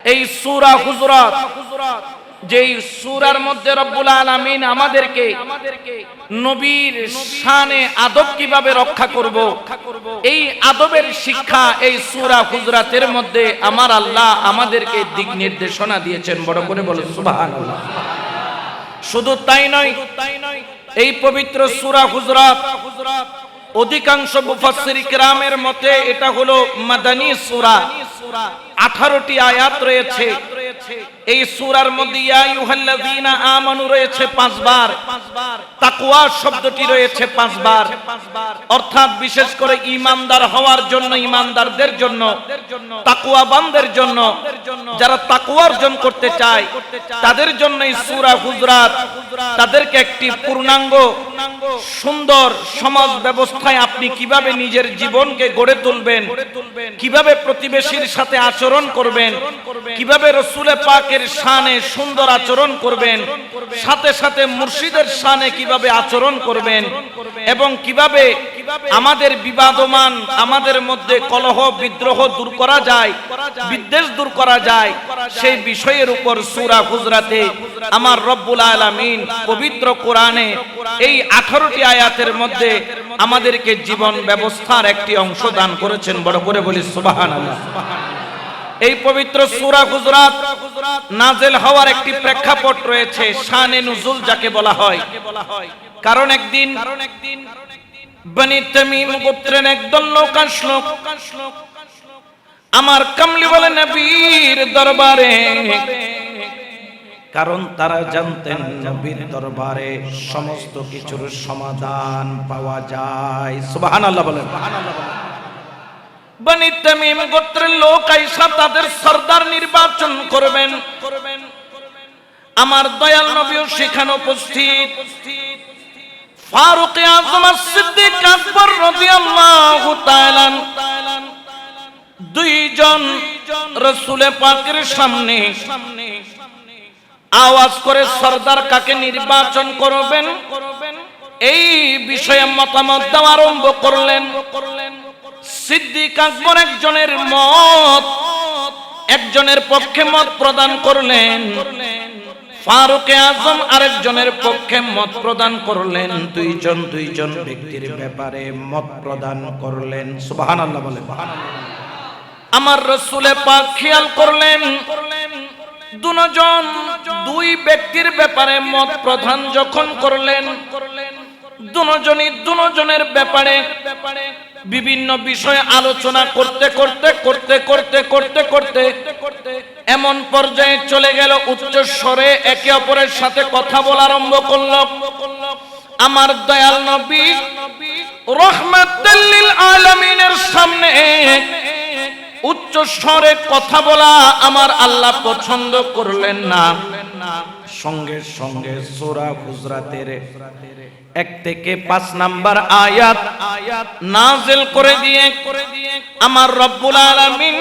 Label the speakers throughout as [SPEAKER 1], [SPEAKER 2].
[SPEAKER 1] এই সূরা হুজুরাত, যেই সূরার মধ্যে রব্বুল আলামিন আমাদেরকে নবীর শানে আদব কিভাবে রক্ষা করব, এই আদবের শিক্ষা এই সূরা হুজুরাতের মধ্যে আমার আল্লাহ আমাদেরকে দিক নির্দেশনা দিয়েছেন। বড় করে বলেন সুবহানাল্লাহ। শুধু তাই নয়, এই পবিত্র সূরা হুজুরাত অধিকাংশ মুফাসসির কিরামের মতে এটা হলো মাদানী সূরা। 18টি আয়াত রয়েছে এই সূরার মধ্যে। ইয়া আইয়ুহাল্লাযীনা আমানু রয়েছে 5 বার, তাকওয়া শব্দটি রয়েছে 5 বার। অর্থাৎ বিশেষ করে ঈমানদার হওয়ার জন্য, ঈমানদারদের জন্য, তাকওয়াবানদের জন্য, যারা তাকওয়া অর্জন করতে চায় তাদের জন্য এই সূরা হুজুরাত তাদেরকে একটি পূর্ণাঙ্গ সুন্দর সমাজ ব্যবস্থায় আপনি কিভাবে নিজের জীবনকে গড়ে তুলবেন, কিভাবে প্রতিবেশীর সাথে আচরণ করবেন, কিভাবে রাসূল পাকের শানে সুন্দর আচরণ করবেন, সাথে সাথে মুর্শিদের শানে কিভাবে আচরণ করবেন, এবং কিভাবে আমাদের বিবাদমান আমাদের মধ্যে কলহ বিদ্রোহ দূর করা যায়, বিদ্বেষ দূর করা যায়, সেই বিষয়ের উপর সূরা হুজুরাতে আমার রব্বুল আলামিন পবিত্র কোরআনে এই 18টি আয়াতের মধ্যে আমাদেরকে জীবন ব্যবস্থার একটি অংশ দান করেছেন। বড় করে বলি সুবহানাল্লাহ। এই পবিত্র সূরা হুজুরাত নাযিল হওয়ার একটি প্রেক্ষাপট রয়েছে, শানে নুজুল যাকে বলা হয়। কারণ একদিন বনি তামিম গোত্রের একদল লোক আসলো আমার কামলি বলে নবীর দরবারে, কারণ তারা জানতেন নবীর দরবারে সমস্ত কিছুর সমাধান পাওয়া যায়। সুবহানাল্লাহ বলেন। বনি তামিম গোত্রের লোক আইসা তাদের সরদার নির্বাচন করবেন। আমার দয়াল নবীও সেখানে উপস্থিত। ফারুক আযম সিদ্দিক আকবর রাদিয়াল্লাহু তাআলা দুইজন রাসূল পাকের সামনে আওয়াজ করে সরদার কাকে নির্বাচন করবেন এই বিষয়ে মতামত দেওয়া আরম্ভ করলেন। সিদ্দিক আকবর একজনের পক্ষে মত প্রদান করলেন, ফারুক আযম আরেকজনের পক্ষে মত প্রদান করলেন। দুইজন ব্যক্তির ব্যাপারে মত প্রদান করলেন। সুবহানাল্লাহ বলেন। আমার রাসূল পাক খেয়াল করলেন দুই ব্যক্তির ব্যাপারে মত প্রদান যখন করলেন, দুজনের ব্যাপারে বিভিন্ন বিষয়ে আলোচনা করতে এমন পর্যায়ে চলে গেল, উচ্চ স্বরে একে অপরের সাথে কথা বলা আরম্ভ করল। আমার দয়াল নবী রাহমাতুল লিল আলামিনের সামনে উচ্চ স্বরে কথা বলা আমার আল্লাহ পছন্দ করলেন না। সঙ্গে সঙ্গে সূরা হুজুরাতের 1 থেকে 5 নাম্বার আয়াত নাযিল করে দিয়ে আমার রব্বুল আলামিন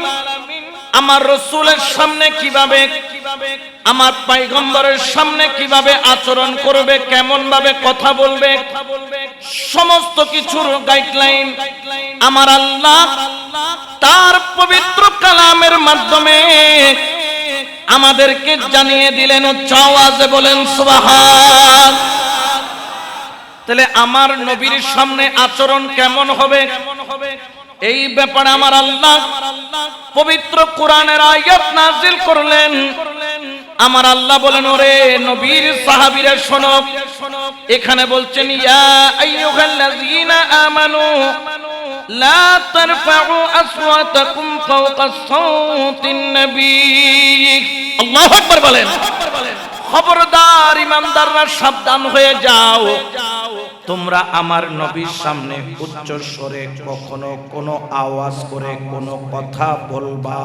[SPEAKER 1] আমার রাসূলের সামনে কিভাবে, আমার পয়গম্বরের সামনে কিভাবে আচরণ করবে, কেমন ভাবে কথা বলবে, সমস্ত কিছুর গাইডলাইন আমার আল্লাহ তার পবিত্র কালামের মাধ্যমে আমাদেরকে জানিয়ে দিলেন। উচ্চ আওয়াজে বলেন সুবহান। তাহলে আমার নবীর সামনে আচরণ কেমন হবে এই ব্যাপারে আমার আল্লাহ পবিত্র কোরআনের আয়াত নাযিল করলেন। আমার আল্লাহ বলেন, ওরে নবীর সাহাবীরা শোনো, এখানে বলছেন ইয়া আইয়ুহাল্লাযীনা আমানু লা তারফাউ আসওয়াতাকুম ফাওকা সাওতিন নবী। আল্লাহু আকবার বলেন। খবরদার ইমানদাররা সাবধান হয়ে যাও, তোমরা আমার নবীর সামনে উচ্চ স্বরে কখনো কোনো আওয়াজ করে কোনো কথা বলবা।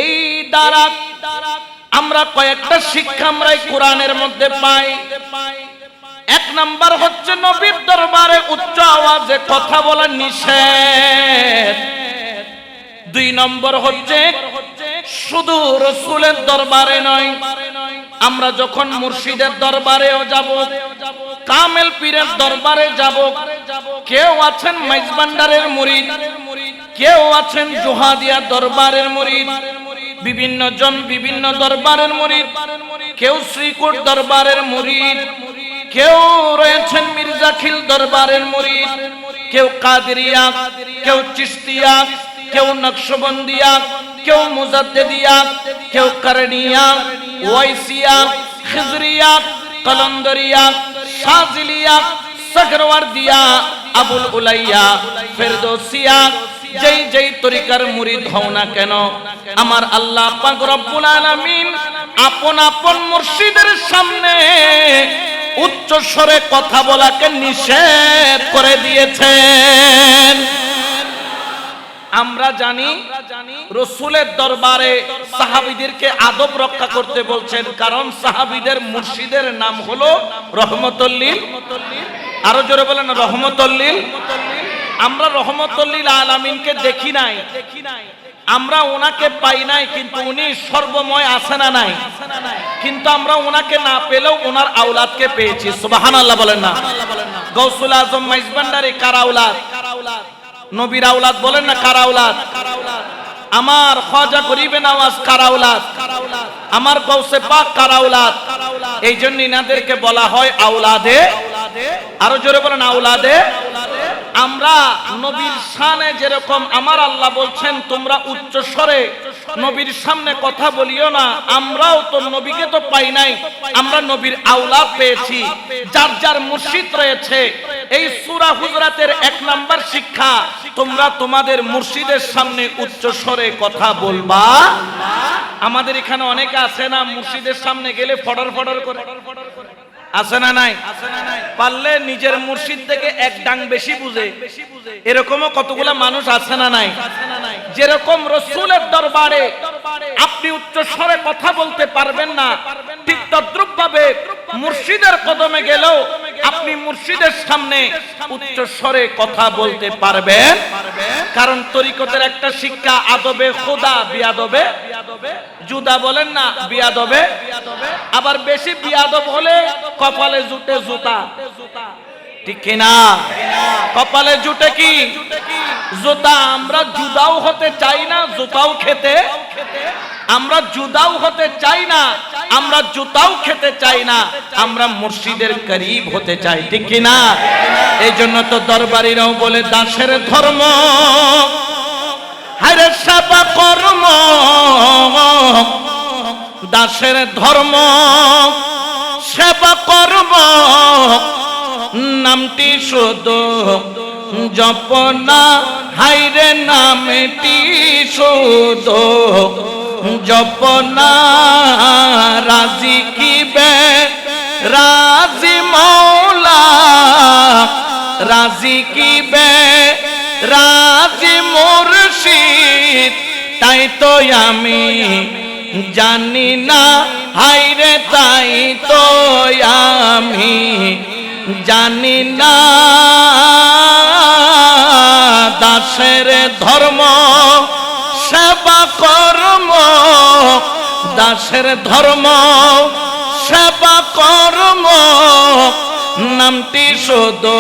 [SPEAKER 1] এই দ্বারা আমরা কয়েকটা শিক্ষা আমরা এই কোরআনের মধ্যে পাই। 1 নাম্বার হচ্ছে নবীর দরবারে উচ্চ আওয়াজে কথা বলা নিষেধ। 2 নম্বর হচ্ছে শুধু রাসূলের দরবারে নয়, আমরা যখন মুর্শিদের দরবারেও যাব, কামেল পীরের দরবারে যাব, কেউ আছেন মাইজবান্ডারের মুরিদ, কেউ আছেন জোহাদিয়া দরবারের মুরিদ, বিভিন্ন জন বিভিন্ন দরবারের মুরিদ, কেউ শ্রীকোট দরবারের মুরিদ, কেউ রয়েছেন মির্জাখিল দরবারের মুরিদ, কেউ কাদেরিয়া, কেউ চিশতিয়া, কেউ নকশবন্দিয়া, কেউ মুজাদ্দিদিয়া, কেউ করণিয়া, ওয়াইসিয়া, খিজরিয়া, কলন্দরিয়া, শাজিলিয়া, सकरवारदिया, আবুল উলাইয়া, ফেরদৌসিয়া, যেই যেই তরিকার মুরিদ হও না কেন, আমার আল্লাহ পাক রব্বুল আলামিন আপন আপন মুর্শিদের সামনে উচ্চ স্বরে কথা বলাকে নিষেধ করে দিয়েছেন। আমরা জানি রাসূলের দরবারে সাহাবীদেরকে আদব রক্ষা করতে বলছেন, কারণ সাহাবীদের মুর্শিদের নাম হলো রহমতুল লিল, আরো জোরে বলেন রহমতুল লিল। আমরা রহমতুল লিল আলামিনকে দেখি নাই, আমরা ওনাকে পাই নাই, কিন্তু উনি সর্বময় আছে না নাই, কিন্তু আমরা ওনাকে না পেলেও ওনার আওলাদকে পেয়েছি। সুবহানাল্লাহ বলেন না। গৌসুল আজম মাইজভান্ডারি কার আওলাদ? নবীর আওলাদ বলেন না, কার আওলাদ? আমার খাজা গরিবে নওয়াজ কার আওলাদ? আমার গৌসে পাক কার আওলাদ? এই জন্য ইনাদেরকে বলা হয় আওলাদে, আরো জোরে বলেন আওলাদে। আমরা নবীর শানে যেরকম আমার আল্লাহ বলছেন তোমরা উচ্চ স্বরে নবীর সামনে কথা বলিও না, আমরাও তো নবীকে তো পাই নাই, আমরা নবীর আওলাদ পেয়েছি। যার যার মুর্শিদ রয়েছে, এই সূরা হুজরাতের 1 নাম্বার শিক্ষা, তোমরা তোমাদের মুর্শিদের সামনে উচ্চ স্বরে কথা বলবা। আমাদের এখানে অনেকে আছে না, মুর্শিদের সামনে গেলে ফডর ফডর করে, আছে না নাই? পারলে নিজের মুর্শিদ থেকে এক ডাং বেশি বুঝে, এরকমও কতগুলা মানুষ আছে না নাই? যেরকম রাসূলের দরবারে আপনি উচ্চ স্বরে কথা বলতে পারবেন না, ঠিক তদ্রুপ ভাবে মুর্শিদের কদমে গেলেও আপনি মুর্শিদের সামনে উচ্চ স্বরে কথা বলতে পারবেন। কারণ তরিকতের একটা শিক্ষা, আদবে খোদা বিয়াদবে জুদা, বলেন না বিয়াদবে। আবার বেশি বিয়াদব হলে কপালে জুটে জুতা, ঠিক কিনা? কপালে জুটে কি? জুতা। আমরা জুদাও হতে চাই না, জুতাও খেতে, আমরা জুদাও হতে চাই না, আমরা জুতাও খেতে চাই না, আমরা মুর্শিদের করিব হতে চাই, ঠিক কিনা? এই জন্য তো দরবারিরাও বলে দাসের ধর্ম হায়রে সেবা কর্ম, দাসের ধর্ম সেবা কর্ম, নামটি শুধু জপনা, হায়রে নামটি শুধু জপনা। রাজি কিবে রাজি মৌলা, রাজি কিবে রাজি মুর্শিদ, তাই তো আমি জানি না, হায়রে তাই তো আমি জানি না। দাসের ধর্ম সেবা কর্ম, দাসের ধর্ম সেবা কর্ম, নামটি শুধু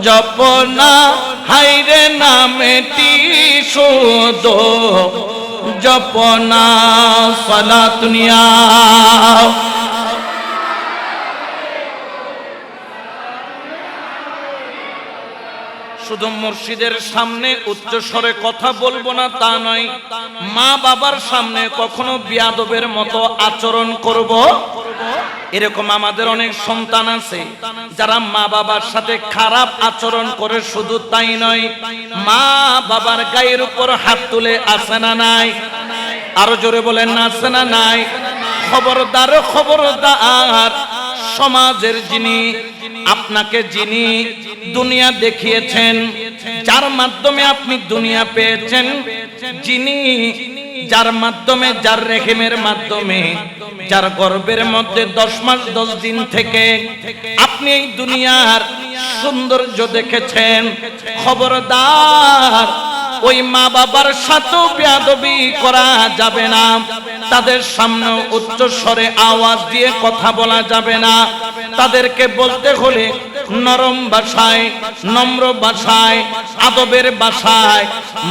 [SPEAKER 1] জপনা, হায়রে নামটি শুধু জপনা। সালাতুনিয়া শুধু মুর্শিদের সামনে উচ্চ স্বরে কথা বলবো না তা নয়, মা বাবার সামনে কখনো বিয়াদবের মতো আচরণ করব। এরকম আমাদের অনেক সন্তান আছে যারা মা বাবার সাথে খারাপ আচরণ করে, শুধু তাই নয়, মা বাবার গায়ের উপর হাত তুলে, আছে না নাই? আরো জোরে বলেন না, আছে না নাই? খবরদার, খবরদার। সমাজের যিনি আপনাকে, যিনি দুনিয়া দেখিয়েছেন, যার মাধ্যমে আপনি দুনিয়া পেয়েছেন, যিনি যার মাধ্যমে, যার রেহেমের মাধ্যমে, যার গর্ভের মধ্যে 10 মাস 10 দিন থেকে আপনি এই দুনিয়ার সৌন্দর্য দেখেছেন, খবরদার ওই মা বাবার সাথে বেয়াদবি করা যাবে না, তাদের সামনে উচ্চ স্বরে আওয়াজ দিয়ে কথা বলা যাবে না। তাদেরকে বলতে হলে নরম ভাষায়, নম্র ভাষায়, আদবের ভাষায়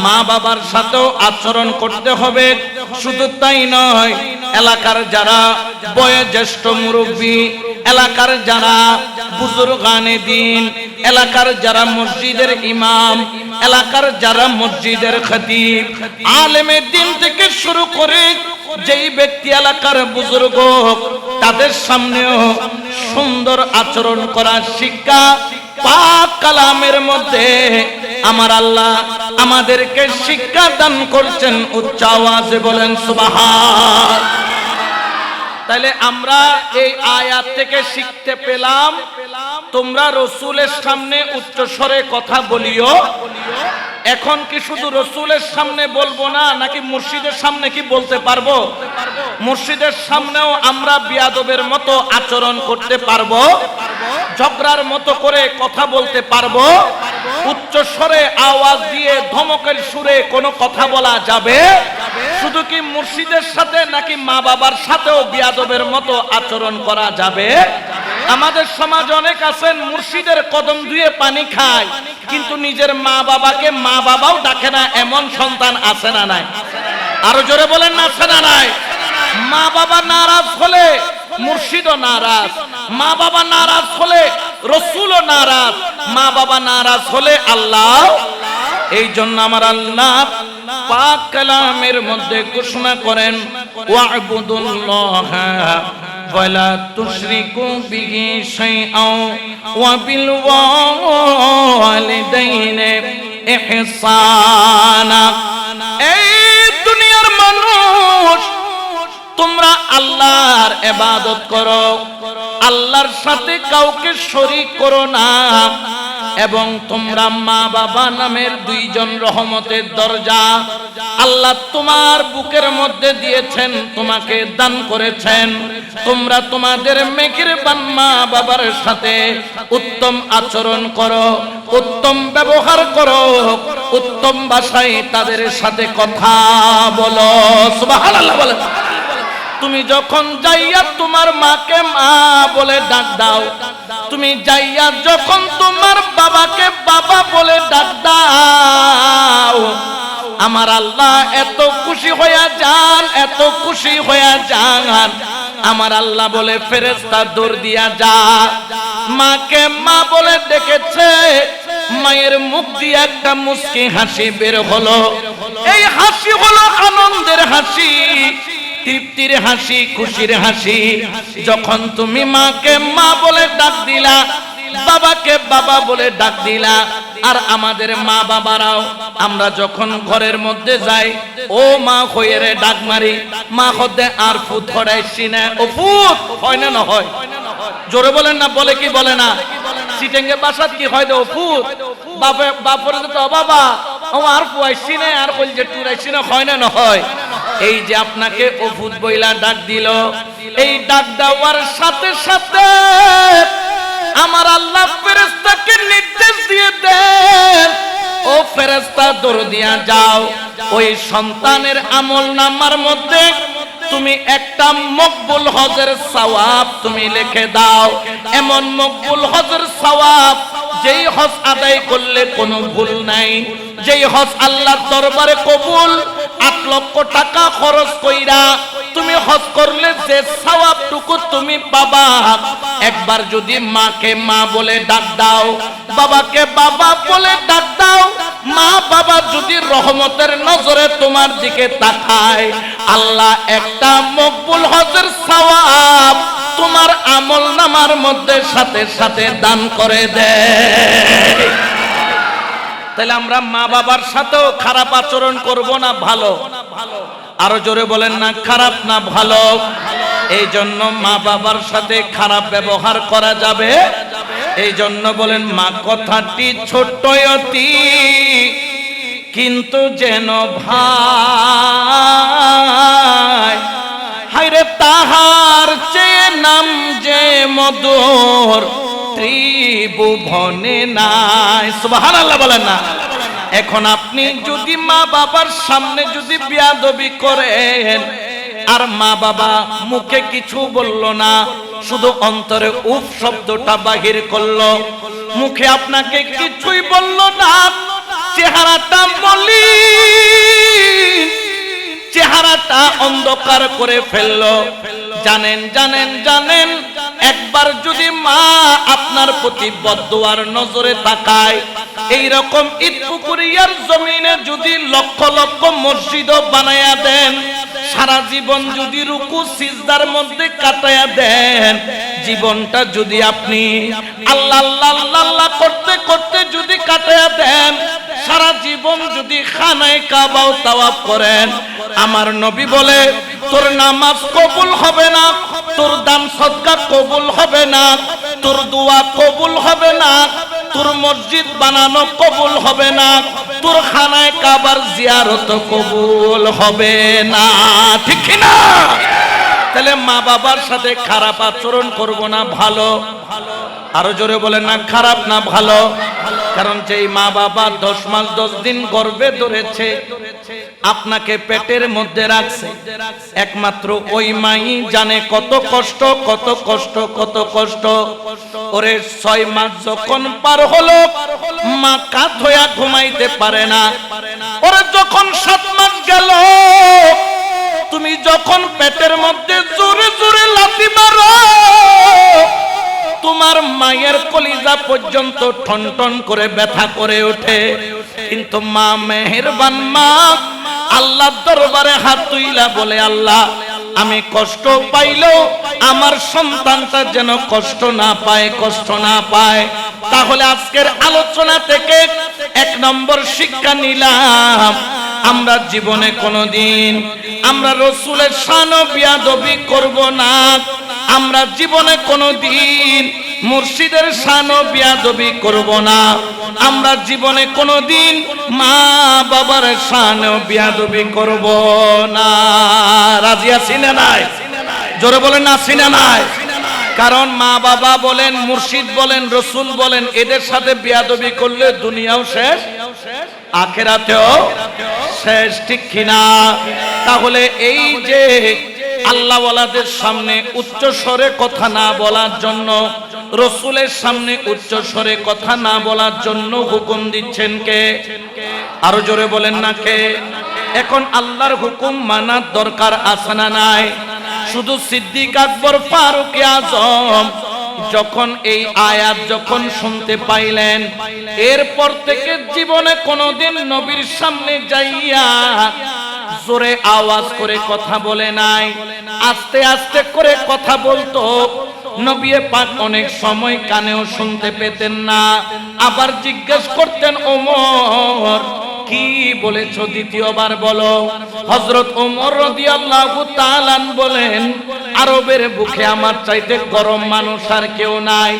[SPEAKER 1] মা বাবার সাথেও আচরণ করতে হবে। শুধু তাই নয়, এলাকার যারা বয়োজ্যেষ্ঠ মুরব্বী, এলাকার যারা বুজুর্গানে দিন, এলাকার যারা মসজিদের ইমাম, এলাকার যারা মসজিদের খতিব, আলেমে দিন থেকে শুরু করে যেই ব্যক্তি এলাকার বুজুর্গ, তাদের সামনেও সুন্দর আচরণ করার শিক্ষা পাক কালামের মধ্যে আমার আল্লাহ আমাদেরকে শিক্ষা দান করছেন। উচ্চ আওয়াজে বলেন সুবহান। তাহলে আমরা এই আয়াত থেকে শিখতে পেলাম, তোমরা রসুলের সামনে উচ্চ স্বরে কথা বলিও। এখন কি শুধু রসুলের সামনে বলবো না, নাকি মুর্শিদের সামনে কি বলতে পারবো? মুর্শিদের সামনেও আমরা বিয়াদবের মতো আচরণ করতে পারবো, ঝগড়ার মতো করে কথা বলতে পারবো, উচ্চ স্বরে আওয়াজ দিয়ে ধমকের সুরে কোনো কথা বলা যাবে? শুধু কি মুর্শিদের সাথে নাকি মা বাবার সাথেও বিয়াদবের মতো আচরণ করা যাবে? আমাদের সমাজ অনেক আছেন মুর্শিদের কদম ধুয়ে পানি খায়, কিন্তু নিজের মা বাবাকে মা বাবাও ডাকে না, এমন সন্তান আছে না নাই? আরো জোরে বলেন না, আছে না নাই? মা বাবা নারাজ হলে মুর্শিদও নারাজ, মা বাবা নারাজ হলে রসুলও নারাজ, মা বাবা নারাজ হলে আল্লাহ। এই জন্য আমার আল্লাহ পাক কালামের মধ্যে ঘোষণা করেন, ওয়া'বুদুল্লাহা ওয়ালা তুশরিকু বিহি শাইআন ওয়া বিল ওয়ালিদাইনি ইহসানা। এই দুনিয়ার মানুষ, তোমরা আল্লাহর ইবাদত করো, আল্লাহর সাথে কাউকে শরীক করো না, এবং তোমরা মা বাবা নামের দুইজন রহমতের দরজা আল্লাহ তোমার বুকের মধ্যে দিয়েছেন, তোমাকে দান করেছেন। তোমরা তোমাদের মেহেরবান মা বাবার সাথে উত্তম আচরণ করো, উত্তম ব্যবহার করো, উত্তম ভাষায় তাদের সাথে কথা বলো। সুবহানাল্লাহ বলেন। তুমি যখন যাইয়া তোমার মাকে মা বলে ডাক দাও, তুমি যাইয়া যখন তোমার বাবাকে বাবা বলে ডাক দাও, আমার আল্লাহ এত খুশি হইয়া যান, এত খুশি হইয়া যান। আমার আল্লাহ বলে ফেরেশতা দৌড় দিয়া যা, মাকে মা বলে ডেকেছে, মায়ের মুখ দিয়ে একটা মুস্কি হাসি বের হলো। এই হাসি হলো আনন্দের হাসি, তৃপ্তির হাসি, খুশির হাসি। যখন তুমি মাকে মা বলে ডাক দিলা, বাবাকে বাবা বলে ডাক দিলা, আর আমাদের মা বাবারাও আমরা যখন ঘরের মধ্যে যাই, ও মা হয়ে রে ডাক মারি, মা হতে আর ফুট হরাইছি না, ও ফুট হয় না, না হয়? জোরে বলেন না, বলে কি বলে না? সিটেঙ্গে বাসাত কি হয় ও ফুট, বাপে বাপরে তো বাবা ও আর ফুয়াইছি না, আর কইল যে টুরাইছি না, হয় না, না হয়? এই যে আপনাকে ও ফুট বইলা ডাক দিল, এই ডাক দেওয়ার সাথে সাথে আমার আল্লাহ ফেরেশতাকে নির্দেশ দিয়ে দেন, ও ফেরেশতা দৌড় দিয়া যাও, ওই সন্তানের আমলনামার মধ্যে তুমি একটা মকবুল হজের সওয়াব তুমি লিখে দাও। এমন মকবুল হজের সওয়াব, যেই হজ আদায় করলে কোনো ভুল নাই, যেই হজ আল্লাহর দরবারে কবুল, 8 লক্ষ টাকা খরচ কইরা তুমি হজ করলে যে সওয়াবটুকু তুমি পাবা, একবার যদি মাকে মা বলে ডাক দাও, বাবাকে বাবা বলে ডাক দাও, মা বাবা যদি রহমতের নজরে তোমার দিকে তাকায়, আল্লাহ একটা মকবুল হজের সওয়াব তোমার আমলনামার মধ্যে সাথে সাথে দান করে দেয়। তাহলে আমরা মা বাবার সাথেও খারাপ আচরণ করব না ভালো? আরো জোরে বলেন না, খারাপ না ভালো? এই জন্য মা বাবার সাথে খারাপ ব্যবহার করা যাবে? এই জন্য বলেন, মা কথাটি ছোট্ট অতি কিন্তু যেন ভাই, হায়রে তাহার চেয়ে নাম যে মধুর ত্রিভুবনে নাই। সুবহানাল্লাহ বলেন না। এখন আপনি যদি মা বাবার সামনে যদি বেয়াদবি করেন, আর মা বাবা মুখে কিছু বলল না, শুধু অন্তরে উফ শব্দটা বাহির করলো, মুখে আপনাকে কিছুই বলল না, চেহারাটা মলিন, চেহারাটা অন্ধকার করে ফেললো। জানেন জানেন জানেন, একবার যদি মা আপনার প্রতি বদদুয়ার নজরে তাকায়, এই রকম ঈদপুকুরিয়ার জমিনে যদি লক্ষ লক্ষ মসজিদও বানায়া দেন, সারা জীবন যদি রুকু সিজদার মধ্যে কাটায়া দেন, জীবনটা যদি আপনি আল্লাহ আল্লাহ আল্লাহ আল্লাহ করতে করতে যদি কাটায়া দেন, সারা জীবন যদি খানায়ে কাবাও তাওয়াফ করেন, আমার নবী বলে তোর নামাজ কবুল হবে না, তোর দান সদকা কবুল হবে না, তোর দোয়া কবুল হবে না, তোর মসজিদ বানানো কবুল হবে না, তোর খানায়ে কাবার জিয়ারত কবুল হবে না। ঠিক কি না? তাহলে মা বাবার সাথে খারাপ আচরণ করব না ভালো? আরো জোরে বলেন না, খারাপ না ভালো? কারণ যেই মা বাবা 10 মাস 10 দিন গর্ভে ধরেছে, আপনাকে পেটের মধ্যে রাখছে, একমাত্র ওই মাই জানে কত কষ্ট কত কষ্ট কত কষ্ট। ওরে 6 মাস যখন পার হলো, মা কাঁধ হইয়া ঘুমাইতে পারে না। ওরে যখন 7 মাস গেল, তুমি যখন পেটের মধ্যে জোরে জোরে লাথি মারো, তোমার মায়ের কলিজা পর্যন্ত ঠন ঠন করে ব্যথা করে ওঠে। কিন্তু মা মেহেরবান মা আল্লাহর দরবারে হাত তুইলা বলে, আল্লাহ আমি কষ্ট পাইলেও আমার সন্তানটা যেন কষ্ট না পায়, কষ্ট না পায়। তাহলে আজকের আলোচনা থেকে 1 নম্বর শিক্ষা নিলাম, আমরা জীবনে কোনোদিন আমরা রাসূলের শান ও বিয়াদবি করব না। আমরা জীবনে কোনোদিন মুর্শিদের শান ও বিয়াদবি করব না। আমরা জীবনে কোনোদিন মা বাবার শান ও বিয়াদবি করব না। রাজি আছি না নাই? জোরে বলেন না, আছি না নাই? কারণ মা বাবা বলেন, মুর্শিদ বলেন, রাসূল বলেন, এদের সাথে বিয়াদবি করলে দুনিয়াও শেষ, আখিরাতেও শেষ। ঠিক কিনা? তাহলে এই যে আল্লাহওয়ালাদের সামনে উচ্চ স্বরে কথা না বলার জন্য, রাসূলের সামনে উচ্চ স্বরে কথা না বলার জন্য হুকুম দিচ্ছেন কে? আরো জোরে বলেন না কে? এখন আল্লাহর হুকুম মানার দরকার আছে না নাই? শুধু সিদ্দিক আকবর ফারুক আজম যখন এই আয়াত যখন শুনতে পাইলেন, এরপর থেকে জীবনে কোনোদিন নবীর সামনে যাইয়া জোরে আওয়াজ করে কথা বলে নাই, আস্তে আস্তে করে কথা বলতো। নবী পাক অনেক সময় কানেও শুনতে পেতেন না, আবার জিজ্ঞেস করতেন, ওমর কি বলেছো দ্বিতীয়বার বলো। হযরত ওমর রাদিয়াল্লাহু তাআলা বলেন, আরবের বুকে আমার চাইতে গরম মানুষ আর কেউ নাই।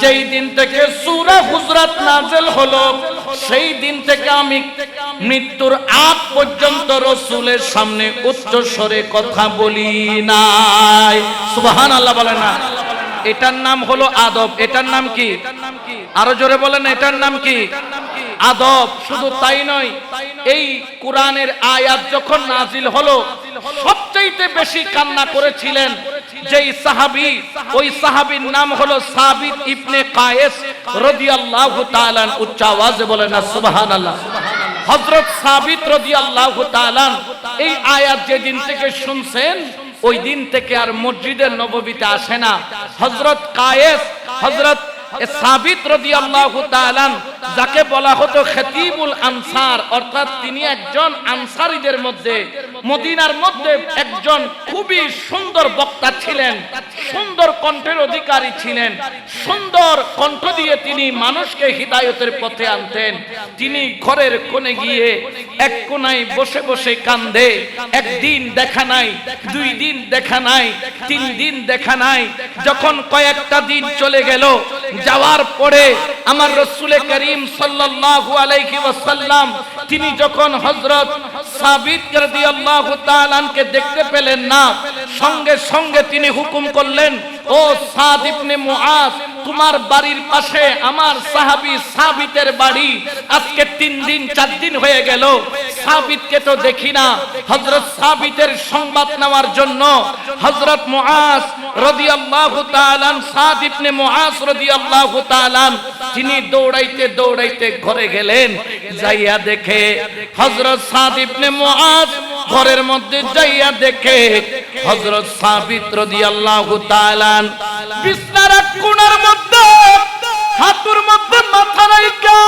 [SPEAKER 1] যেই দিন থেকে সূরা হুজরাত নাযিল হলো, সেই দিন থেকে আমি মৃত্যুর আগ পর্যন্ত রাসূলের সামনে উচ্চ স্বরে কথা বলি নাই। সুবহানাল্লাহ বলেন না? এটার নাম হলো আদব। এটার নাম কি? আরো জোরে বলেন, এটার নাম কি? আদব। শুধু তাই নয়, এই কোরআনের আয়াত যখন নাজিল হলো, সবচেয়ে বেশি কান্না করেছিলেন যেই সাহাবী, ওই সাহাবীর নাম হলো সাবিত ইবনে কায়েস রাদিয়াল্লাহু তাআলা। উচ্চ আওয়াজে বলেন না সুবহানাল্লাহ। হযরত সাবিত রাদিয়াল্লাহু তাআলা এই আয়াত যেদিন থেকে শুনছেন, ওই দিন থেকে আর মসজিদের নববীতে আসে না। হযরত কায়েস, হযরত সাবিত রাদিয়াল্লাহু তাআলা, যাকে বলা হতো খতিবুল আনসার, অর্থাৎ তিনি একজন আনসারীদের মধ্যে, মদিনার মধ্যে একজন খুবই সুন্দর বক্তা ছিলেন, সুন্দর কণ্ঠের অধিকারী ছিলেন। সুন্দর কণ্ঠ দিয়ে তিনি মানুষকে হিদায়াতের পথে আনতেন। তিনি ঘরের কোণে গিয়ে এক কোণায় বসে বসে কান্দে। একদিন দেখা নাই, 2 দিন দেখা নাই, 3 দিন দেখা নাই। যখন কয়েকটা দিন চলে গেল, যাওয়ার পরে আমার রাসূল করিম সাল্লাল্লাহু আলাইহি ওয়াসাল্লাম তিনি যখন হযরত সাবিত রাদিয়াল্লাহু তাআলা কে দেখতে পেলেন না, সঙ্গে সঙ্গে তিনি হুকুম করলেন, ও সাদ ইবনে মুআজ, তোমার বাড়ির পাশে আমার সাহাবী সাবিতের বাড়ি, আজকে 3 দিন 4 দিন হয়ে গেল, সাবিতকে তো দেখি না। হযরত সাবিতের সংবাদ নেওয়ার জন্য হযরত মুআজ রাদিয়াল্লাহু তাআলা, সাদ ইবনে মুআজ রাদিয়াল্লাহু তাআলা, তিনি দৌড়াইতে দৌড়াইতে ঘরে গেলেন। যাইয়া দেখে হযরত সাদ ইবনে মুআজ ঘরের মধ্যে যাইয়া দেখে হযরত সাবিত রাদিয়াল্লাহু তাআলা বিছনার এক কোণার মধ্যে হাঁটুর মধ্যে মাথা রাইখা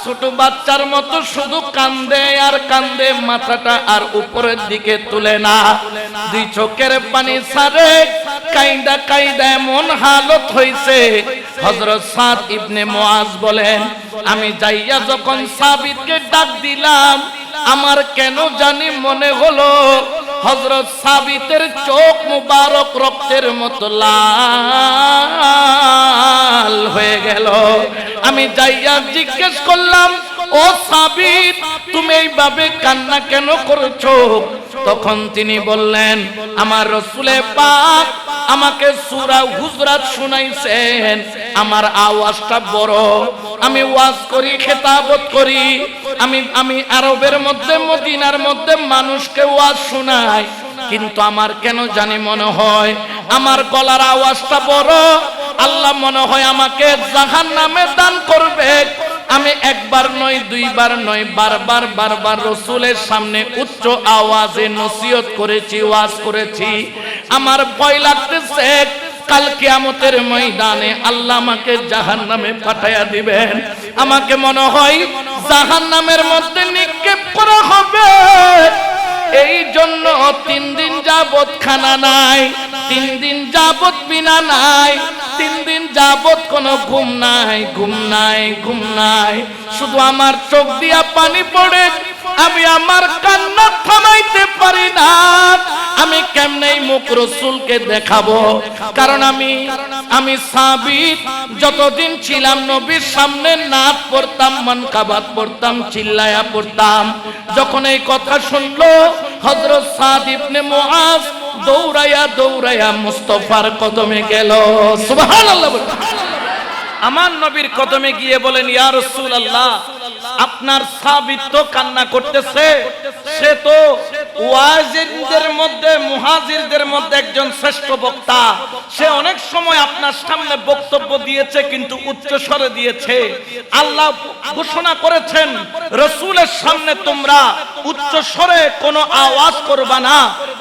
[SPEAKER 1] ছোট বাচ্চার মতো শুধু কান্দে আর কান্দে, মাথাটা আর উপরের দিকে তুলে না, 2 চোখের পানি ছাড়ে, কাইন্দা কাইন্দা এমন হালত হইছে। হযরত সাদ ইবনে মুআজ বলেন, আমি যাইয়া যখন সাবিতকে ডাক দিলাম, আমার কেন জানি মনে হলো হযরত সাবিতের চোখ মুবারক রক্তের মতো লাল হয়ে গেল। আমি যাইয়া জিজ্ঞেস করলাম, ও সাবিত, তুমি এইভাবে কান্না কেন করছো? তখন তিনি বললেন, আমার রাসূলে পাক আমাকে সূরা হুজরাত শুনাইছেন, আমার আওয়াজটা বড়, আমি ওয়াজ করি, খেতাবত করি, আমি আরবের মধ্যে মদিনার মধ্যে মানুষকে ওয়াজ শোনাই, কিন্তু আমার কেন জানি মনে হয় আমার গলার আওয়াজটা বড়, আল্লাহ মনে হয় আমাকে জাহান্নামে দান করবে। আমি একবার নয়, 2 বার নয়, বারবার বারবার রাসূলের সামনে উচ্চ আওয়াজে নসিহত করেছি, ওয়াজ করেছি। আমার ভয় লাগতেছে কাল কিয়ামতের ময়দানে আল্লাহ আমাকে জাহান্নামে পাঠায়া দিবেন। আমাকে মনে হয় জাহান্নামের মধ্যে নিক্ষেপ করা হবে। এই জন্য 3 দিন যাবত খানা নাই, 3 দিন যাবত বিনা নাই, 3 দিন যাবত কোনো ঘুম নাই, ঘুম নাই, ঘুম নাই, শুধু আমার চোখ দিয়া পানি পড়ে, আমি আমার কান্না থামাইতে পারি না। আমি কেমনে মুখ রাসূলকে দেখাবো? কারণ আমি সাবিত যতদিন ছিলাম নবীর সামনে নাত পড়তাম, মানকাবাত পড়তাম, চিল্লায়া পড়তাম। যখন এই কথা শুনলো হযরত সাদ ইবনে মুআজ দৌড়াইয়া দৌড়াইয়া মুস্তাফার কদমে গেল। সুবহানাল্লাহ। আমার নবীর কদমে গিয়ে বলেন, ইয়া রাসূলুল্লাহ, আপনার সাবিত তো কান্না করতেছে, সে তো ওয়াজিরদের মধ্যে, মুহাজিরদের মধ্যে একজন শ্রেষ্ঠ বক্তা, সে অনেক সময় আপনার সামনে বক্তব্য দিয়েছে, কিন্তু উচ্চ স্বরে দিয়েছে। আল্লাহ ঘোষণা করেছেন, রাসূলের সামনে তোমরা উচ্চ স্বরে কোনো আওয়াজ করবা না,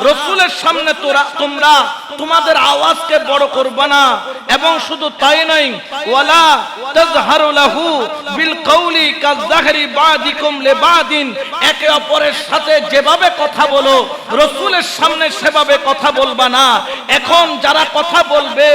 [SPEAKER 1] রাসূলের সামনে তোমরা তোমাদের আওয়াজকে বড় করবা না। এবং শুধু তাই নয়, ওয়ালা তাজহারু লাহু বিল কওলি কাযযাহরি বাদিকুম লিবাদিন, একে অপরের সাথে যেভাবে কথা বলো রাসূলের সামনে সেভাবে কথা বলবা না। এখন যারা কথা বলবে,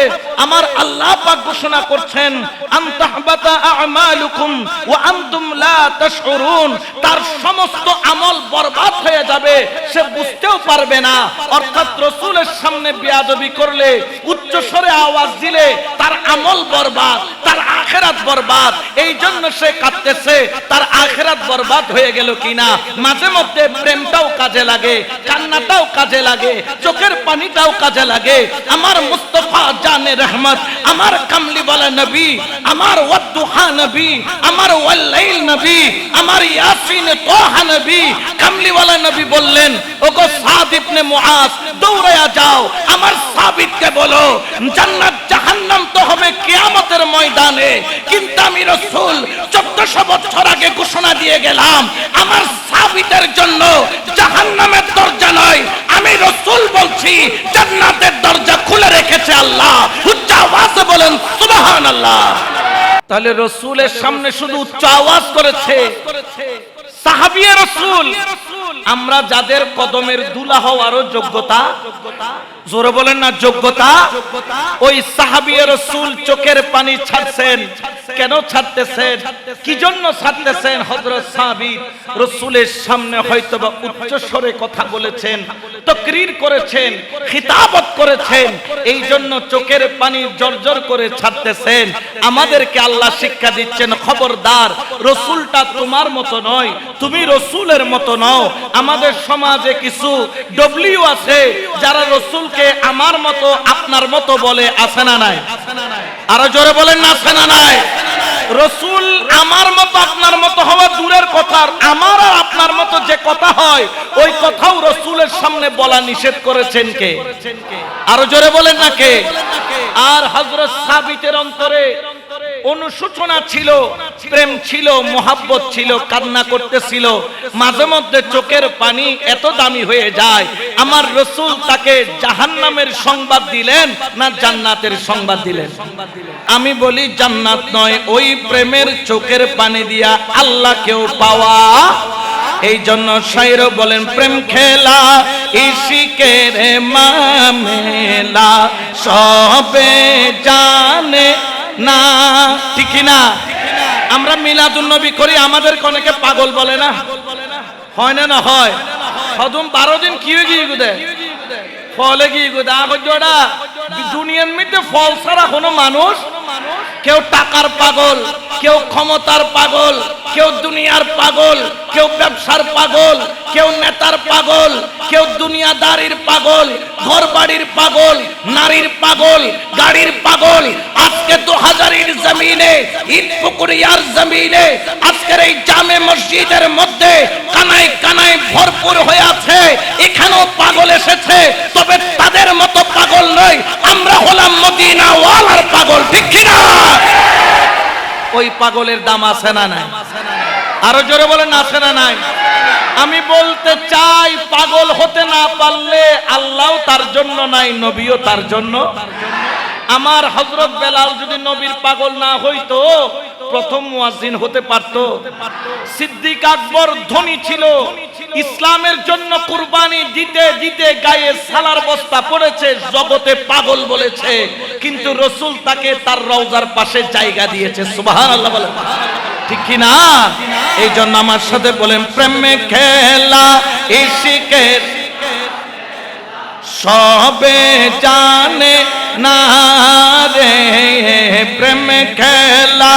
[SPEAKER 1] আমার আল্লাহ পাক ঘোষণা করছেন, আনতাহবাতা আমালুকুম ওয়া আনতুম লা তাশউরুন, তার সমস্ত আমল বরবাদ হয়ে যাবে, সে বুঝতেও পারবে না। অর্থাৎ রাসূলের সামনে বেয়াদবি করলে, উচ্চ স্বরে আওয়াজ দিলে তার আমল বরবাদ, তার আখিরাত বরবাদ। এই জন্য সে কাঁদতেছে, তার আখিরাত বরবাদ হয়ে গেল কিনা। মাঝে মধ্যে প্রেমটাও কাজে লাগে, কান্নাটাও কাজে লাগে, চোখের পানিটাও কাজে লাগে। আমার মুস্তাফা জানে রহমত, আমার কামলিওয়ালা নবী, আমার ওয়াদুহা নবী, আমার ওয়াল্লাইল নবী, আমার ইয়াসিন তোহা নবী, কামলিওয়ালা নবী বললেন, ওগো সাদ ইবনে মুআজ, দৌড়ায়া যাও, আমার সাবিতকে বলো জান্নাত জাহান্নাম তো হবে কিয়ামতের ময়দানে, কিন্তু আমি রাসূল 1400 বছর আগে ঘোষণা দিয়ে গেলাম, আমার সাবিতের জন্য জাহান্নামের দরজা নয়, আমি রাসূল বলছি জান্নাতের দরজা খুলে রেখেছে আল্লাহ। উচ্চ আওয়াজে বলেন সুবহানাল্লাহ। তাহলে রাসূলের সামনে শুধু উচ্চ আওয়াজ করেছে সাহাবিয়ে রাসূল। আমরা যাদের কদমের দুলা হওয়ারও যোগ্যতা, জোরে বলেন না যোগ্যতা, ওই সাহাবিয়ে রাসূল চোখের পানি ছাড়ছেন। কেন ছাড়তেছেন? কি জন্য ছাড়তেছেন? হযরত সাহাবী রাসূলের সামনে হয়তোবা উচ্চ স্বরে কথা বলেছেন, তাকরীর করেছেন, খিতাবত করেছেন, এই জন্য চোখের পানি জর্জর করে ছাড়তেছেন। আমাদেরকে আল্লাহ শিক্ষা দিচ্ছেন, খবরদার, রাসূলটা তোমার মতো নয়, তুমি রসুলের মতো নও। আমাদের সমাজে কিছু ডব্লিউ আছে যারা রসুলকে আমার মতো আপনার মতো বলে, আছে না নাই? আরো জোরে বলেন না, আছে না নাই? রসুল আমার মতো আপনার মতো হওয়া দূরের কথা, আমার আর আপনার মতো যে কথা হয় ওই কথাও রসুলের সামনে বলা নিষেধ করেছেন কে? আরো জোরে বলেন না কে? আর হযরত সাবিতের অন্তরে অনুশোচনা ছিল, প্রেম ছিল, মোহাব্বত ছিল, কান্না করতেছিল। মাঝে মধ্যে চোখের পানি এত দামি হয়ে যায়। আমার রসুল তাকে জাহান্নামের সংবাদ দিলেন না জান্নাতের সংবাদ দিলেন? আমি বলি জান্নাত নয়, ওই প্রেমের চোখের পানি দিয়া আল্লাহকেও পাওয়া। এই জন্য শায়র বলেন, প্রেম খেলা ইশিকের মামেলা সবে জানে না। ঠিক না? আমরা মিলাদুন নবী করি, আমাদের অনেকে পাগল বলে না, হয় না? না হয়? হদম 12 দিন কি হয়ে গিয়ে গুদে ফলে গিয়ে গুদে আগজোড়া দুনিয়ার মধ্যে ফল ছাড়া কোনো মানুষ, কেউ টাকার পাগল, কেউ ক্ষমতার পাগল, কেউ দুনিয়ার পাগল, কেউ ব্যবসার পাগল, কেউ নেতার পাগল, কেউ দুনিয়াদারির পাগল, ঘর বাড়ির পাগল, নারীর পাগল, গাড়ির পাগল। আজকে 2000-এর জমিনে, ঈদ পুকুরিয়ার জমিনে, আজকের এই জামে মসজিদের মধ্যে কানায় কানায় ভরপুর হয়ে আছে। এখানেও পাগল এসেছে, তবে তাদের মতো পাগল নয়, আমরা হলাম মদিনা ওয়ালার পাগল। ঠিক কি না? ওই পাগলের দাম আছে না নাই? আরো জোরে বলেন, আছে না নাই? আমি বলতে চাই, পাগল হতে না পারলে আল্লাহও তার জন্য নাই, নবীও তার জন্য। আমার হযরত বেলাল যদি নবীর পাগল না হইতো প্রথম মুয়াজ্জিন হতে পারত। সিদ্দিক আকবর ধনী ছিল, ইসলামের জন্য কুরবানি দিতে দিতে গায়ে সালার বস্তা পড়েছে, জগতে পাগল বলেছে, কিন্তু রাসূল তাকে তার রওজার পাশে জায়গা দিয়েছে। সুবহানাল্লাহ বলেন, ঠিক কি না? এই জন্য আমার সাথে বলেন, প্রেমে খেলা ইশিকের সবে জানে না রে, প্রেম খেলা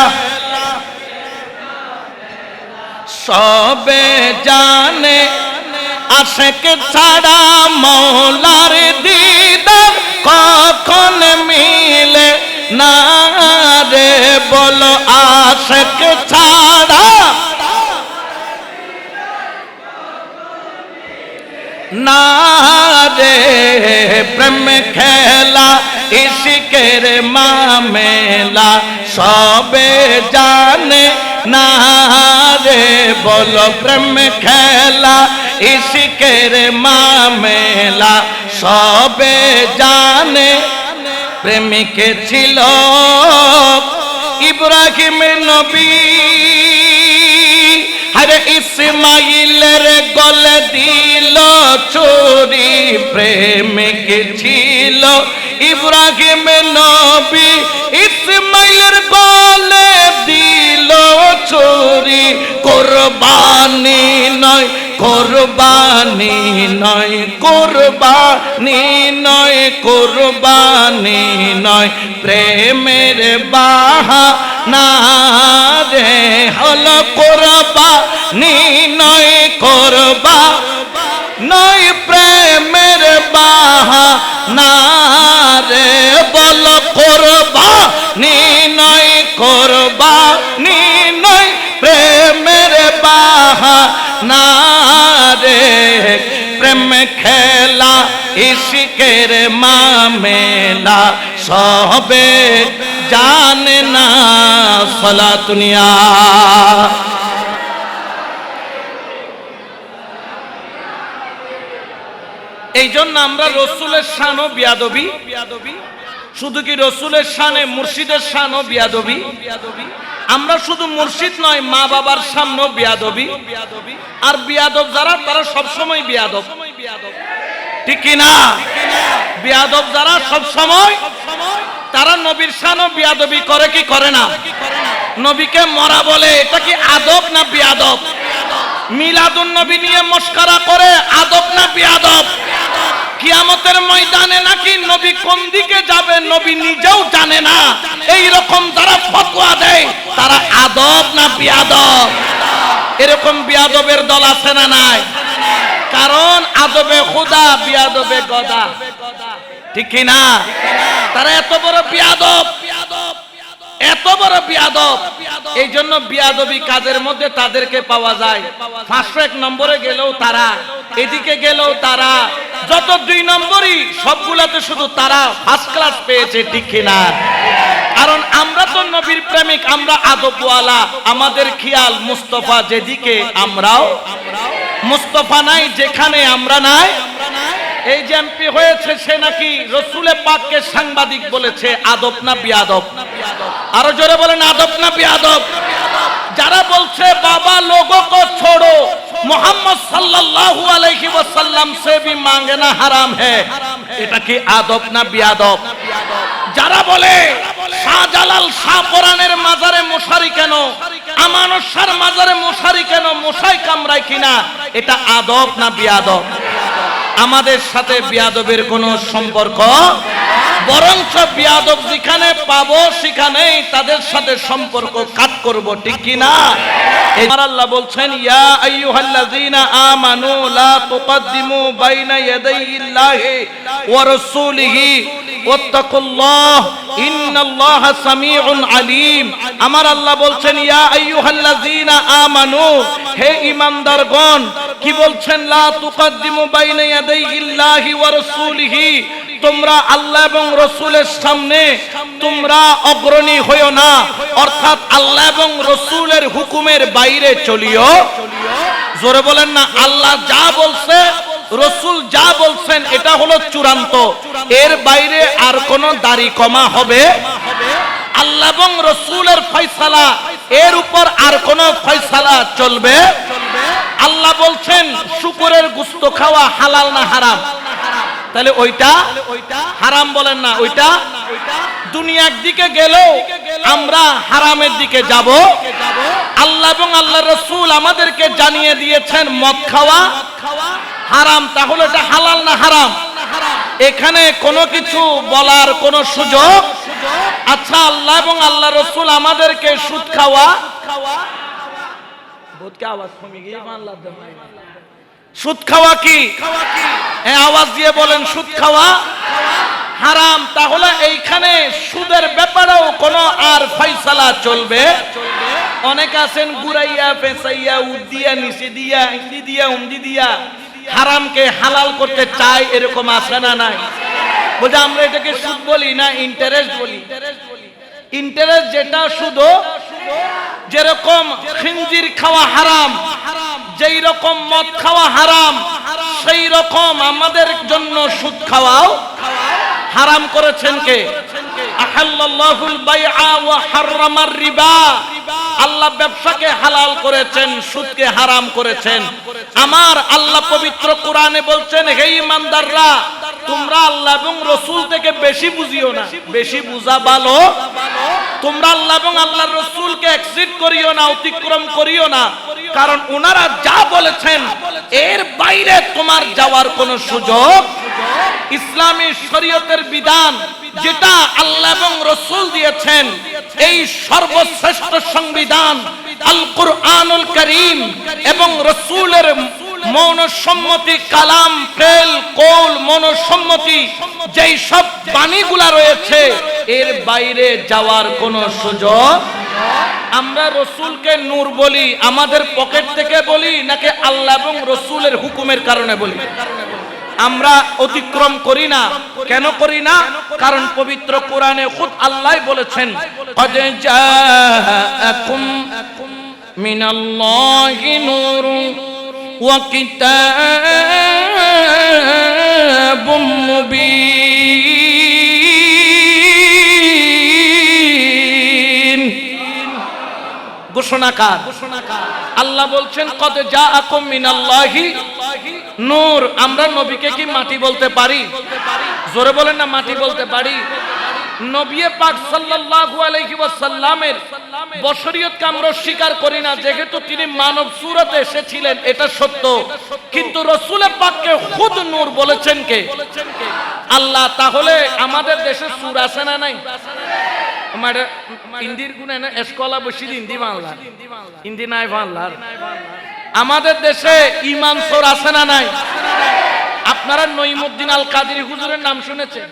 [SPEAKER 1] সবে জানে, আশিক ছাড়া মওলার দিদার কখন মিলে না রে, বলো আশিক ছাড়া না রে, প্রেম খেলা ইশিকের মামেলা সবে জানে না রে, বলো প্রেম খেলা ইশিকের মামেলা সবে জানে। প্রেমিক ছিল ইব্রাহিম নবী, আরে ইসমাইলের গলে দিল ছুরি। প্রেমিক ছিল ইব্রাহিম নবী, ইসমাইলের গলে দিল ছুরি। কুরবানি নয়, কুরবানি নয়, কুরবানি নয়, কুরবানি নয়, প্রেমের বাহানা রে, হলো কুরবানি নয়, কুরবানি নয়, প্রেমের বাহানা রে, বলো কুরবানি নয়, কুরবানি নয়, প্রেমের বাহানা রে, প্রেম খেলা ইশিকের মামেলা সবে জানে না। সালাতুনিয়া এই জন্য আমরা রসুলের শানও বিয়াদবি, শুধু কি রসুলের শানে মুর্শিদের শানও বিয়াদবি। আমরা শুধু মুর্শিদ নয়, মা বাবার সামনেও বিয়াদবি। আর বিয়াদব যারা, তারা সবসময় বিয়াদব। ঠিক কি না? বিয়াদব যারা সবসময়, তারা নবীর শানও বিয়াদবি করে কি করে না? নবীকে মরা বলে, এটা কি আদব না বিয়াদব? মিলাদুন নবী নিয়ে মস্করা করে, আদব না বিয়াদব? কিয়ামতের ময়দানে নাকি নবী কোন দিকে যাবে নবী নিজেও জানে না, এই রকম যারা ফতোয়া দেয় তারা আদব না বিয়াদব? এরকম বিয়াদবের দল আছে না নাই? কারণ আদবে খোদা বিয়াদবে গদা, ঠিক কি না? তারা এত বড় বিয়াদব, এত বড় বিয়াদব। এই জন্য বিয়াদবি কাজের মধ্যে তাদেরকে পাওয়া যায়। 501 নম্বরে গেলেও তারা, এদিকে গেলেও তারা, যত 2 নম্বরই সবগুলাতে শুধু তারা ফার্স্ট ক্লাস পেয়েছে, ঠিক কি না? কারণ আমরা তো নবীর প্রেমিক, আমরা আদবওয়ালা, আমাদের খেয়াল মুস্তাফা যেদিকে আমরাও মুস্তাফা নাই যেখানে আমরা নাই। এই যে এমপি হয়েছে সে নাকি রসুলে পাককে সাংবাদিক বলেছে, আদব না বিয়াদব? আরো জোরে বলেন, আদব না বিয়াদব? যারা বলছে বাবা লোগো কো ছোড়ো, মোহাম্মদ সাল্লাল্লাহু আলাইহি ওয়াসাল্লাম সে ভি মাঙ্গনা হারাম হ্যায়, এটা কি আদব না বিয়াদব? যারা বলে শাহজালাল শাহপরানের মাজারে মশারি কেন, আমানত শাহর মাজারে মশারি কেন, মশাই কামড়ায় কিনা, এটা আদব না বিয়াদব? আমাদের সাথে বিয়াদবের কোনো সম্পর্ক, বরঞ্চ বিয়াদব যেখানে পাবো সেখানেই তাদের সাথে সম্পর্ক কাট করব, ঠিক কি না? এবার আল্লাহ বলছেন, ইয়া আইয়ুহাল্লাযীনা আমানু লা তুকদ্দিমু বাইনা ইয়াদাইল্লাহি ওয়া রাসূলিহি ওয়াত্তাকুল্লাহ ইন্নাল্লাহা সামিউন আলীম। আমার আল্লাহ বলছেন, ইয়া আইয়ুহাল্লাযীনা আমানু, হে ঈমানদারগণ, কি বলছেন? লা তুকদ্দিমু বাইনা ইয়াদাইল্লাহি ওয়া রাসূলিহি, তোমরা আল্লাহ এবং রাসূলের সামনে তোমরা অগ্রণী হইও না, অর্থাৎ আল্লাহ এবং রাসূলের হুকুমের বাইরে চলিও। জোরে বলেন না, আল্লাহ যা বলছে, রাসূল যা বলছেন এটা হলো চূড়ান্ত, এর বাইরে আর কোনো দাড়ি কমা হবে? আল্লাহ এবং রাসূলের ফয়সালা, এর উপর আর কোনো ফয়সালা চলবে? আল্লাহ বলছেন শুকরের গোশত খাওয়া হালাল না হারাম, তাহলে ওইটা হারাম বলেন না? ওইটা দুনিয়ার দিকে গেলেও আমরা হারামের দিকে যাব। আল্লাহ এবং আল্লাহর রাসূল আমাদেরকে জানিয়ে দিয়েছেন মদ খাওয়া হারাম, তাহলে এটা হালাল না হারাম? এখানে কোনো কিছু বলার কোনো সুযোগ? আচ্ছা, আল্লাহ এবং আল্লাহর রাসূল আমাদেরকে সুদ খাওয়া, বোধকে আওয়াজ কমে গিয়ে আল্লাহ সুদ খাওয়া কি? আওয়াজ দিয়ে বলেন, সুদ খাওয়া হারাম, তাহলে এইখানে সুদের ব্যাপারেও কোনো আর ফয়সালা চলবে? অনেক আছেন গুরাইয়া পেঁচাইয়া উদ্দিয়া নিচে দিয়া ইন্দি দিয়া উমদি দিয়া হারামকে হালাল করতে চাই, এরকম আছে না নাই? বলছে আমরা এটাকে সুদ বলি না ইন্টারেস্ট বলি। ইন্টারেস্ট যেটা শুধু, যেরকম খিনজির খাওয়া হারাম, যেই রকম মদ খাওয়া হারাম, সেই রকম আমাদের জন্য সুদ খাওয়াও হারাম করেছেন কে? আহাল্লাল্লাহুল বাইআ ওয়া হাররামার রিবা, আল্লাহ ব্যবসাকে হালাল করেছেন, সুদকে হারাম করেছেন। আমার আল্লাহ পবিত্র কোরআনে বলছেন, হে ঈমানদাররা, তোমরা আল্লাহ এবং রাসূল থেকে বেশি বুঝিও না, বেশি বুঝা ভালো। তোমরা আল্লাহ এবং আল্লাহর রাসূলকে এক্সিড করিও না, অতিক্রম করিও না, কারণ ওনারা যা বলেছেন এর বাইরে তোমার যাওয়ার কোনো সুযোগ। ইসলামী শরীয়তের বিধান যেটা আল্লাহ এবং রাসূল দিয়েছেন, এই সর্বশ্রেষ্ঠ সংবিধান আল কুরআনুল কারীম এবং রাসূলের মনসম্মতি, কালাম, ফেল, কৌল, মনসম্মতি যেই সব বাণীগুলা রয়েছে, এর বাইরে যাওয়ার কোনো সুযোগ। আমরা রাসূলকে নূর বলি আমাদের পকেট থেকে বলি, নাকি আল্লাহ এবং রাসূলের হুকুমের কারণে বলি? আমরা অতিক্রম করি না। কেন করি না? কারণ পবিত্র কোরআনে খুদ আল্লাহ বলেছেন, কদ জাআকুম মিনাল্লাহি নূরুন ওয়া কিতাবুম মুবিন। ঘোষণাকার আল্লাহ বলছেন, কদ জাআকুম মিনাল্লাহি নূর। আমরা নবীকে কি মাটি বলতে পারি? জোরে বলেন না, মাটি বলতে পারি? নবী পাক সাল্লাল্লাহু আলাইহি ওয়াসাল্লামের বশরিয়তকে আমরা স্বীকার করি না, যেহেতু তিনি মানব সুরতে এসেছিলেন, এটা সত্য। কিন্তু রাসূল পাককে খুদ নূর বলেছেন কে? আল্লাহ। তাহলে আমাদের দেশে সূরা আছে না নাই? মানে হিন্দির গুণে না এসকলা বসি হিন্দি বাংলা হিন্দি নাই বাংলার আমাদের দেশে ইমান চোর আছে না নাই আপনারা নঈমুদ্দিন আল কাদেরী হুজুরের নাম শুনেছেন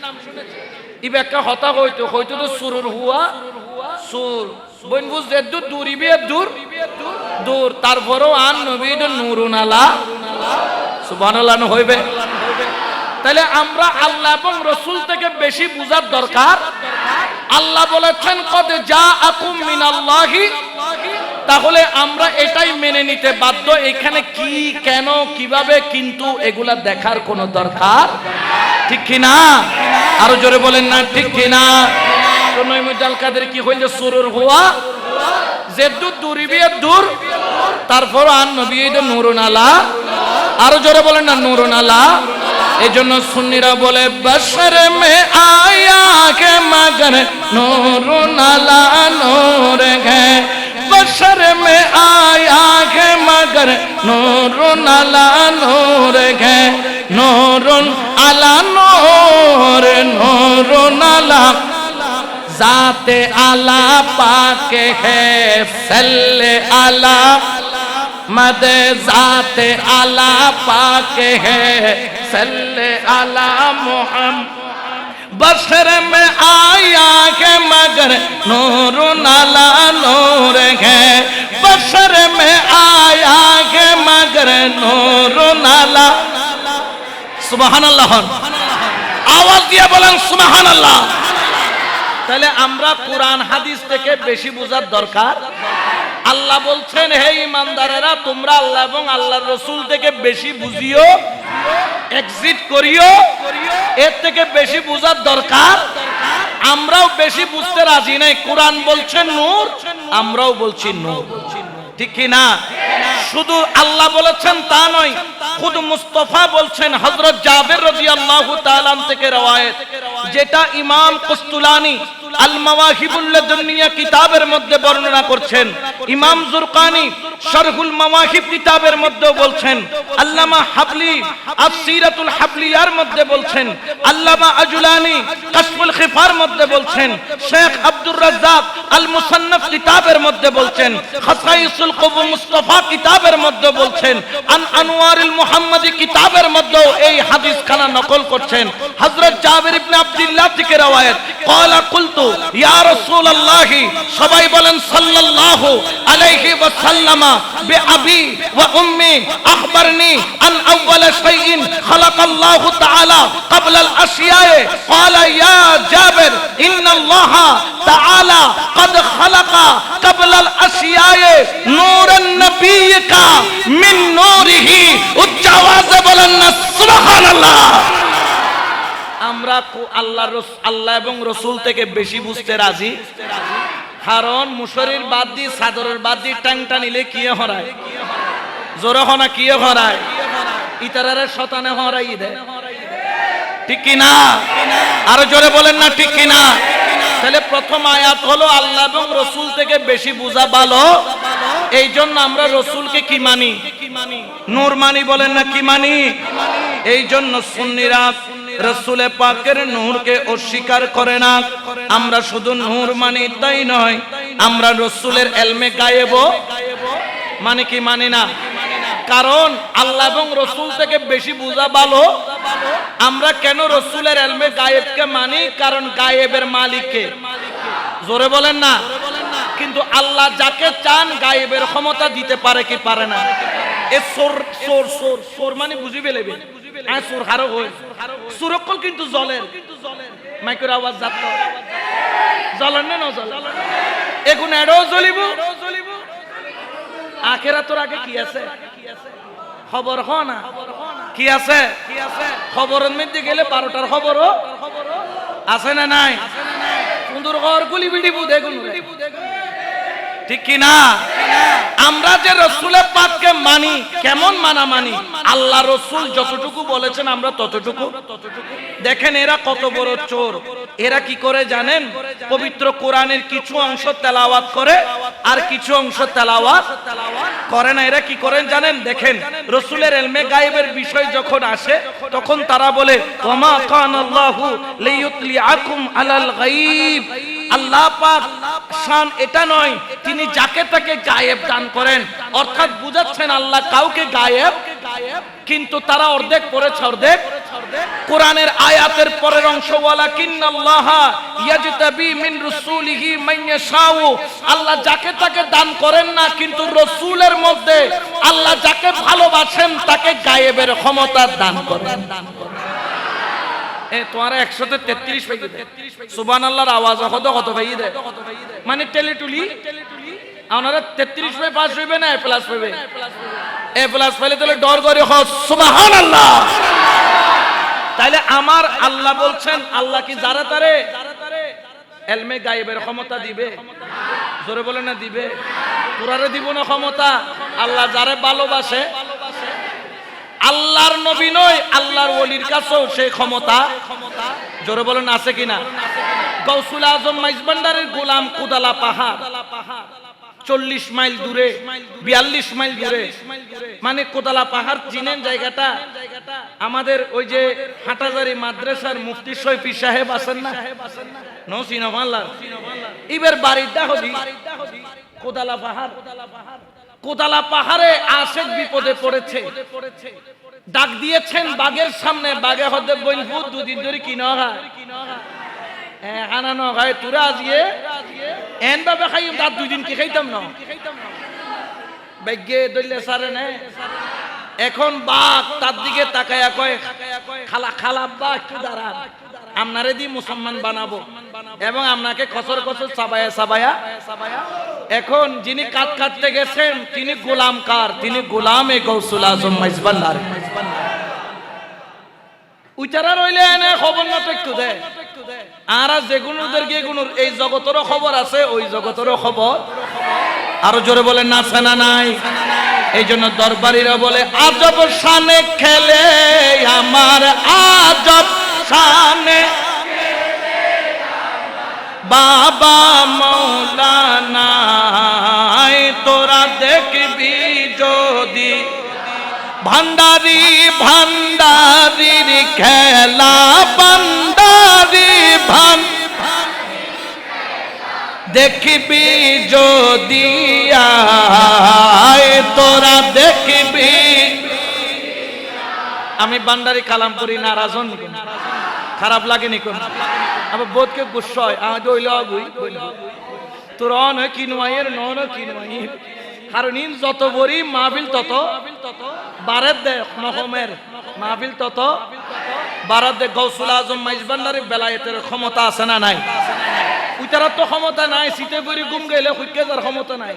[SPEAKER 1] ইবে একটা হতা হইতো হয়তো তো সুরুর হুয়া সুর বইন বুঝ দূর দূরিবে দূর দূর তারপরও আন নবী নূরুন আলা সুবহানাল্লাহ হইবে তাহলে আমরা আল্লাহ এবং রাসূল থেকে বেশি বুঝার দরকার আল্লাহ বলেছেন কদ জাআকুম মিনাল্লাহি তাহলে আমরা এটাই মেনে নিতে বাধ্য এখানে কি কেন কিভাবে কিন্তু এগুলা দেখার কোনো দরকার ঠিক কি না আরো জোরে বলেন না ঠিক কি না নঈমুদ্দিন আল কাদের কি হইল সুরুর হুয়া জেদ্দুর দূরিবে দূর তারপর আন নবী নূরুন আলা আরো জোরে বলেন না নূরুন আলা এজন্য সুন্নিরা বলে বশর মে আয়া কে মগর নূরুন আলা নূর হে बशर में आया है मगर नूरुन अला नूर है नूरुन अला नूर नूरुन अला जाते अला पाके है सल्ले अला मद जाते अला पाके है सल्ले अला मुहम्मद बशर में आया है मगर नूरुन अला नूर है बशर में आया है मगर नूरुन अला सुबहानाल्लाह आवाज দিয়ে বলেন সুবহানাল্লাহ তাহলে আমরা কোরআন হাদিস থেকে বেশি বোঝার দরকার আল্লাহ বলছেন হে ঈমানদারেরা তোমরা আল্লাহ এবং আল্লাহর রাসূল থেকে বেশি বুঝিও এক্সিট করিও এর থেকে বেশি বুঝার দরকার আমরাও বেশি বুঝতে রাজি নাই কোরআন বলছে নূর আমরাও বলছি নূর ঠিক কি না শুধু আল্লাহ বলেছেন তা নয় খুদ মুস্তাফা বলছেন হযরত জাবের রাদিয়াল্লাহু তাআলা থেকে রওয়ায়াত যেটা ইমাম কুস্তুলানি আল মাওয়াহিবুল লাদুনিয়া কিতাবের মধ্যে বর্ণনা করছেন ইমাম জুরকানি শরহুল মাওয়াহিব কিতাবের মধ্যে বলছেন আল্লামা হাবলি আসসিরাতুল হাবলিয়ার মধ্যে বলছেন আল্লামা আজুলানি কাশফুল খিফার মধ্যে বলছেন শেখ আব্দুর রাজ্জাক আল মুসান্নাফ কিতাবের মধ্যে বলছেন খাসাইসুল কুব মুস্তাফা কিতাবের মধ্যে বলছেন আনওয়ারুল মুহাম্মাদি কিতাবের মধ্যে এই হাদিস খানা নকল করছেন হযরত জাবির ইবনে আব্দুল্লাহ থেকে রওয়ায়াত ক্বালা কুলতু ইয়া রাসূলুল্লাহ সবাই বলেন সাল্লাল্লাহু আলাইহি ওয়াসাল্লাম বিআবি ওয়া উম্মি আখবরনি আন আউওয়াল শাইইন খালাকাল্লাহু তাআলা ক্বাবলা আল আশিয়ায়ে ক্বালা ইয়া জাবির ইন্নাল্লাহ তাআলা قد خلق قبل الاشياء نورا نبيك من نوره উচ্চ আওয়াজে বলেন না সুবহানাল্লাহ আমরা আল্লাহ এবং রাসূল থেকে বেশি বুঝতে রাজি কারণ মুশরির বাদ দি সাদরের বাদ দি টাংটা নিলে কি হরায় জোরে হনা কি হরায় ইতারারে শতানে হরাই দেয় ঠিক কি না আরো জোরে বলেন না ঠিক কি না তাহলে প্রথম আয়াত হলো আল্লাহ এবং রাসূল থেকে বেশি বুঝা ভালো এইজন্য আমরা রাসূলকে কি মানি নূর মানি বলেন না কি মানি এইজন্য সুন্নিরা রাসূল পাকের নূরকে অস্বীকার করে না আমরা শুধু নূর মানি তাই নয় আমরা রাসূলের ইলমে গায়েব মানে কি মানি না কারণ আল্লাহ এবং রাসূল থেকে বেশি বুঝা ভালো আমরা কেন রাসূলের ইলমে গায়েবকে মানি কারণ গায়েবের মালিক কে জোরে বলেন না কিন্তু আল্লাহ যাকে চান গায়েবের ক্ষমতা দিতে পারে কি পারে না এ সোর মানে বুঝি ফেলবে আ সোর হারো হয় সুরকল কিন্তু জলের মাইকের আওয়াজ যাত জ্বলেন না জ্বলেন এখন এডো জ্বলিব আখিরাতের আগে কি আছে খবর হ না কি আছে খবরের মধ্যে গেলে 12টার খবরও আছে না নাই সুন্দর ঘর গুলি বিড়িবু দেখুন ঠিক কি না আমরা যে রাসূলের পাককে মানি কেমন মানি আল্লাহ রাসূল যতটুকু বলেছেন আমরা ততটুকু দেখেন এরা কত বড় চোর এরা কি করে জানেন পবিত্র কোরআনের কিছু অংশ তেলাওয়াত করে আর কিছু অংশ তেলাওয়াত করে না এরা কি করেন জানেন দেখেন রাসূলের ইলমে গায়েবের বিষয় যখন আসে তখন তারা বলে ওমা কানাল্লাহু লিয়ুতলিআকুম আলাল গায়ব আল্লাহ পাক শান এটা নয় তিনি যাকে তাকে গায়েব দান করেন, অর্থাৎ বুঝাচ্ছেন আল্লাহ কাউকে গায়েব, কিন্তু তারা অর্ধেক পড়েছে অর্ধেক। কোরআনের আয়াতের পরের অংশ ওয়ালাকিন্নাল্লাহা ইয়াজতাবি মিন রাসূলিহি মান ইয়াশাউ, আল্লাহ যাকে তাকে দান করেন না, কিন্তু রাসূলের মধ্যে আল্লাহ যাকে ভালোবাসেন তাকে গায়েবের ক্ষমতা দান করেন। তোমার 133 পাই দে সুবহানাল্লাহর আওয়াজ কত পাই দে, মানে টেলিটুলি আপনারা 33 পাই পাস হইবে না এ প্লাস পাইবে? এ প্লাস পাইলে তাহলে ডর করে সুবহানাল্লাহ। তাইলে আমার আল্লাহ বলছেন, আল্লাহ কি যারা তারে এলমে গায়েবের ক্ষমতা দিবে? জোরে বলে না দিবে? পুরারে দিব না ক্ষমতা? আল্লাহ যারে ভালোবাসে, আল্লাহর নবী নয় আল্লাহর ওলির কাছেও সেই ক্ষমতা, জোরে বলেন আছে কিনা? গৌসুল আজম মাইজভান্ডারের গোলাম কুদালা পাহাড় 40 মাইল দূরে, 42 মাইল দূরে, মানে কোদালা পাহাড় চিনেন জায়গাটা? আমাদের ওই যে হাটাজারি মাদ্রাসার মুফতি শফি সাহেব আছেন না, নো সিনামাল্লাহ, ইবের বাড়িটা হদি কোদালা পাহাড়। কোদালা পাহাড়ে আশেক বিপদে পড়েছে, ডাক দিয়েছেন বাগের সামনে, বাগে হদে বলবো দুদিন ধরে কি না হয় আনানো হয় তোরা আজিয়ে এন ভাবে খাই রাত 2 দিন কি খাইতাম না ভাগ্যে দইলে সারে না। এখন বাঘ তার দিকে তাকায়া কয় খালা খালা বা একটু দাঁড়ান, আপনারে দি মুসলমান বানাবো এবং আপনাকে কসর কসর চাবায়া চাবায়া। এখন যিনি কাট কাটতে গেছেন তিনি গোলাম কার? তিনি গোলামে গৌসুল আজম মাইজভান্ডার। উইচারা রইলে এনে খবর না তো একটু দে, আর যেগুনোদের গেগুনোর এই জগতেরও খবর আছে, ওই জগতেরও খবর। আরো জোরে বলেন না সেনা নাই? এই জন্য দরবারিরা বলে আজব শানে খেলে আমার, আজব শানে বাবা মৌলানা, তোরা দেখবি যদি ভান্ডারি ভান্ডারির খেলা, ভান্ডারি দেখবি যদি তোরা দেখবি। আমি ভান্ডারি কালাম করি, নারাজ হন খারাপ লাগেনি কোন? আবার বোধকে গুস্স হয় তোর নয় কিনুয়ের নয় কিনুয়ের, কারণ যত বড়ি মাহফিল তত বারের দে, মহমের মাহফিল তত বারাত দে। গৌসুল আজম মাইজভান্ডারের বেলায়েতের ক্ষমতা আছে না নাই? উইতার তো ক্ষমতা নাই, শীতে বড়ি গুম গেলে হুইকে যার ক্ষমতা নাই,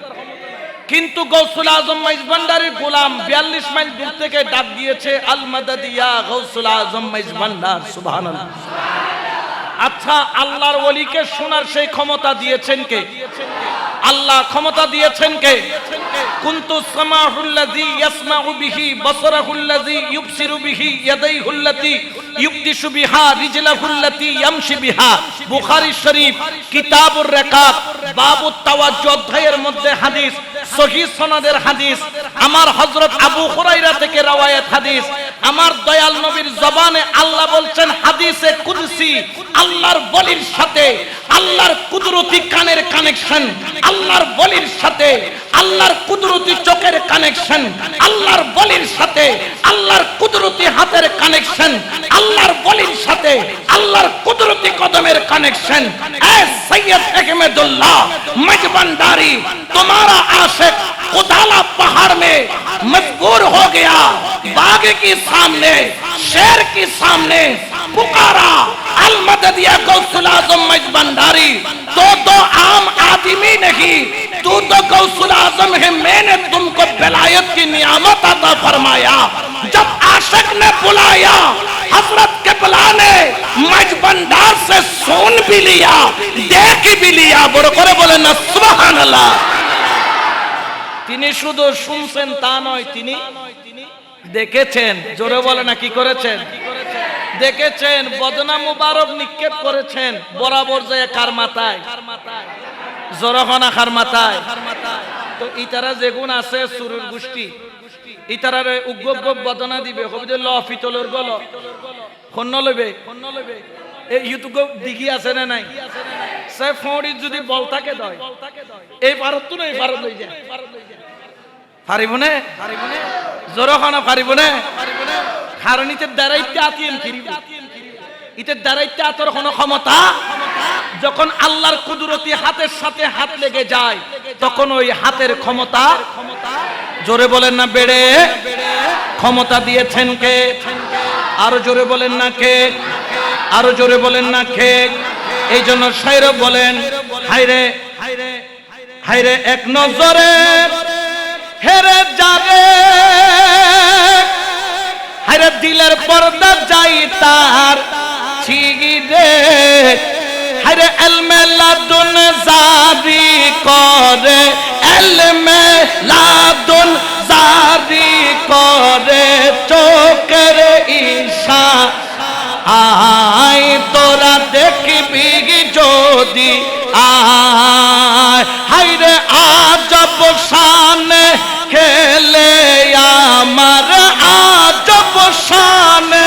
[SPEAKER 1] কিন্তু গৌসুল আজম মাইজভান্ডারের গোলাম 42 মাইল দূর থেকে ডাক দিয়েছে আল মাদাদ ইয়া গৌসুল আজম মাইজভান্ডার। সুবহানাল্লাহ। আচ্ছা, আল্লাহর ওলিকে শোনার সেই ক্ষমতা দিয়েছেন কে? আল্লাহ ক্ষমতা দিয়েছেন কে? কুনতু সামাহুল্লাযী ইয়াসমাউ বিহি, বাসরাহুল্লাযী ইউবসিরু বিহি, ইয়াদাইহুল্লাতী ইউবদিশু বিহা, রিজলাহুল্লাতী ইয়ামশি বিহা। বুখারী শরীফ কিতাবুর রিকাব বাবুত তাওয়াজ্জুহ অধ্যায়ের মধ্যে হাদিস, সহিহ সনদের হাদিস, আমার হযরত আবু হুরায়রা থেকে রওয়ায়াত হাদিস। আমার দয়াল নবীর জবানে আল্লাহ বলছেন হাদিসে কুদসি, আল্লাহর বলির সাথে আল্লাহর কুদরতি কানের কানেকশন, আল্লাহর বলির সাথে আল্লাহর কুদরতি চোখের কানেকশন, আল্লাহর বলির সাথে আল্লাহর কুদরতি হাতের কানেকশন, আল্লাহর বলির সাথে আল্লাহর কুদরতি কদমের কানেকশন। এ সৈয়দ আহমদুল্লাহ মাইজভান্ডাरी, तुम्हारा आशिक कोदाला पहाड़ में मजबूर हो गया, बाग के सामने शेर के सामने पुकारा अल मदद या गौसुल आजम माइजभांडारी। तो आम आदमी नहीं, तू तो गौसुल आजम है, मैंने तुमको विलायत की नियामत अता फरमाया। जब आशिक ने बुलाया, हजरत किबला ने माइजभांडार से सुन भी लिया, देख भी लिया। बड़े करे बोले ना सुभान अल्लाह। তিনি শুধু শুনছেন তা নয়, তিনি দেখেছেন। জোরে বলে না কি করেছেন? দেখেছেন। বদনা মুবারক নিক্ষেপ করেছেন বরাবর যায় কার মাথায়? জরখানা কার মাথায়? তো ইতারা যেগুন আছে সুরুর গোষ্ঠী, ইতারারে উগ্গ বদনা দিবে, কবিদের ল ফিতলর গল খন্ন লইবে, এই ইউটিউব দিঘি আছে না নাই? সে ফড়ি যদি বল থাকে দয় এই ভারত তো এই ভারত লই যায় পারিবনে জোরখানা পারিবনে কারণ ইতে দাঁড়াইতে আতিয়েন কিরিব ইতে দাঁড়াইতে আতর কোনো ক্ষমতা যখন আল্লাহর কুদরতি হাতের সাথে হাত লেগে যায় তখন ওই হাতের ক্ষমতা জোরে বলেন না বেড়ে ক্ষমতা দিয়েছেন কে আরো জোরে বলেন না কে আরো জোরে বলেন না কে এই জন্য শায়র বলেন হায়রে হায়রে এক নজরে হেরে যাবে হায়রে দিলের পর্দা যাই তার ছিগিরে হায়রে এলমে লাদুন জারি করে এলমে লাদুন জারি করে চোখের ঈশা আই তোরা দেখবি যদি আয় হায়রে আজব শানে খেলে আমার আজব শানে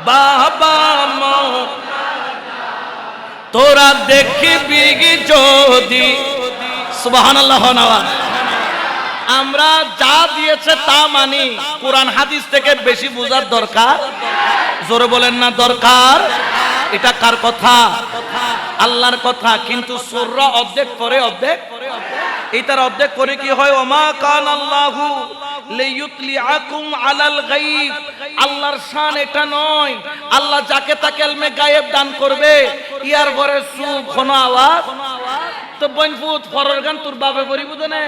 [SPEAKER 1] বাবা মো তোরা দেখবি যদি সুবহানাল্লাহ নাওয়া আমরা যা দিয়েছে তা মানি কোরআন হাদিস থেকে বেশি বোঝার দরকার জোরে বলেন না দরকার এটা কার কথা আল্লাহর কথা কিন্তু সূরা অর্ধেক পরে অর্ধেক এটার অর্ধেক পরে কি হয় ওমা কানাল্লাহু লিইউতলিআকুম আলাল গায়ব আল্লাহর শান এটা নয় আল্লাহ যাকে তাকে ইলমে গায়েব দান করবে ইয়ার ঘরে সুখ কোন আওয়াজ তো বনফুত ফরর গান তোর বাপে পড়িব দেনে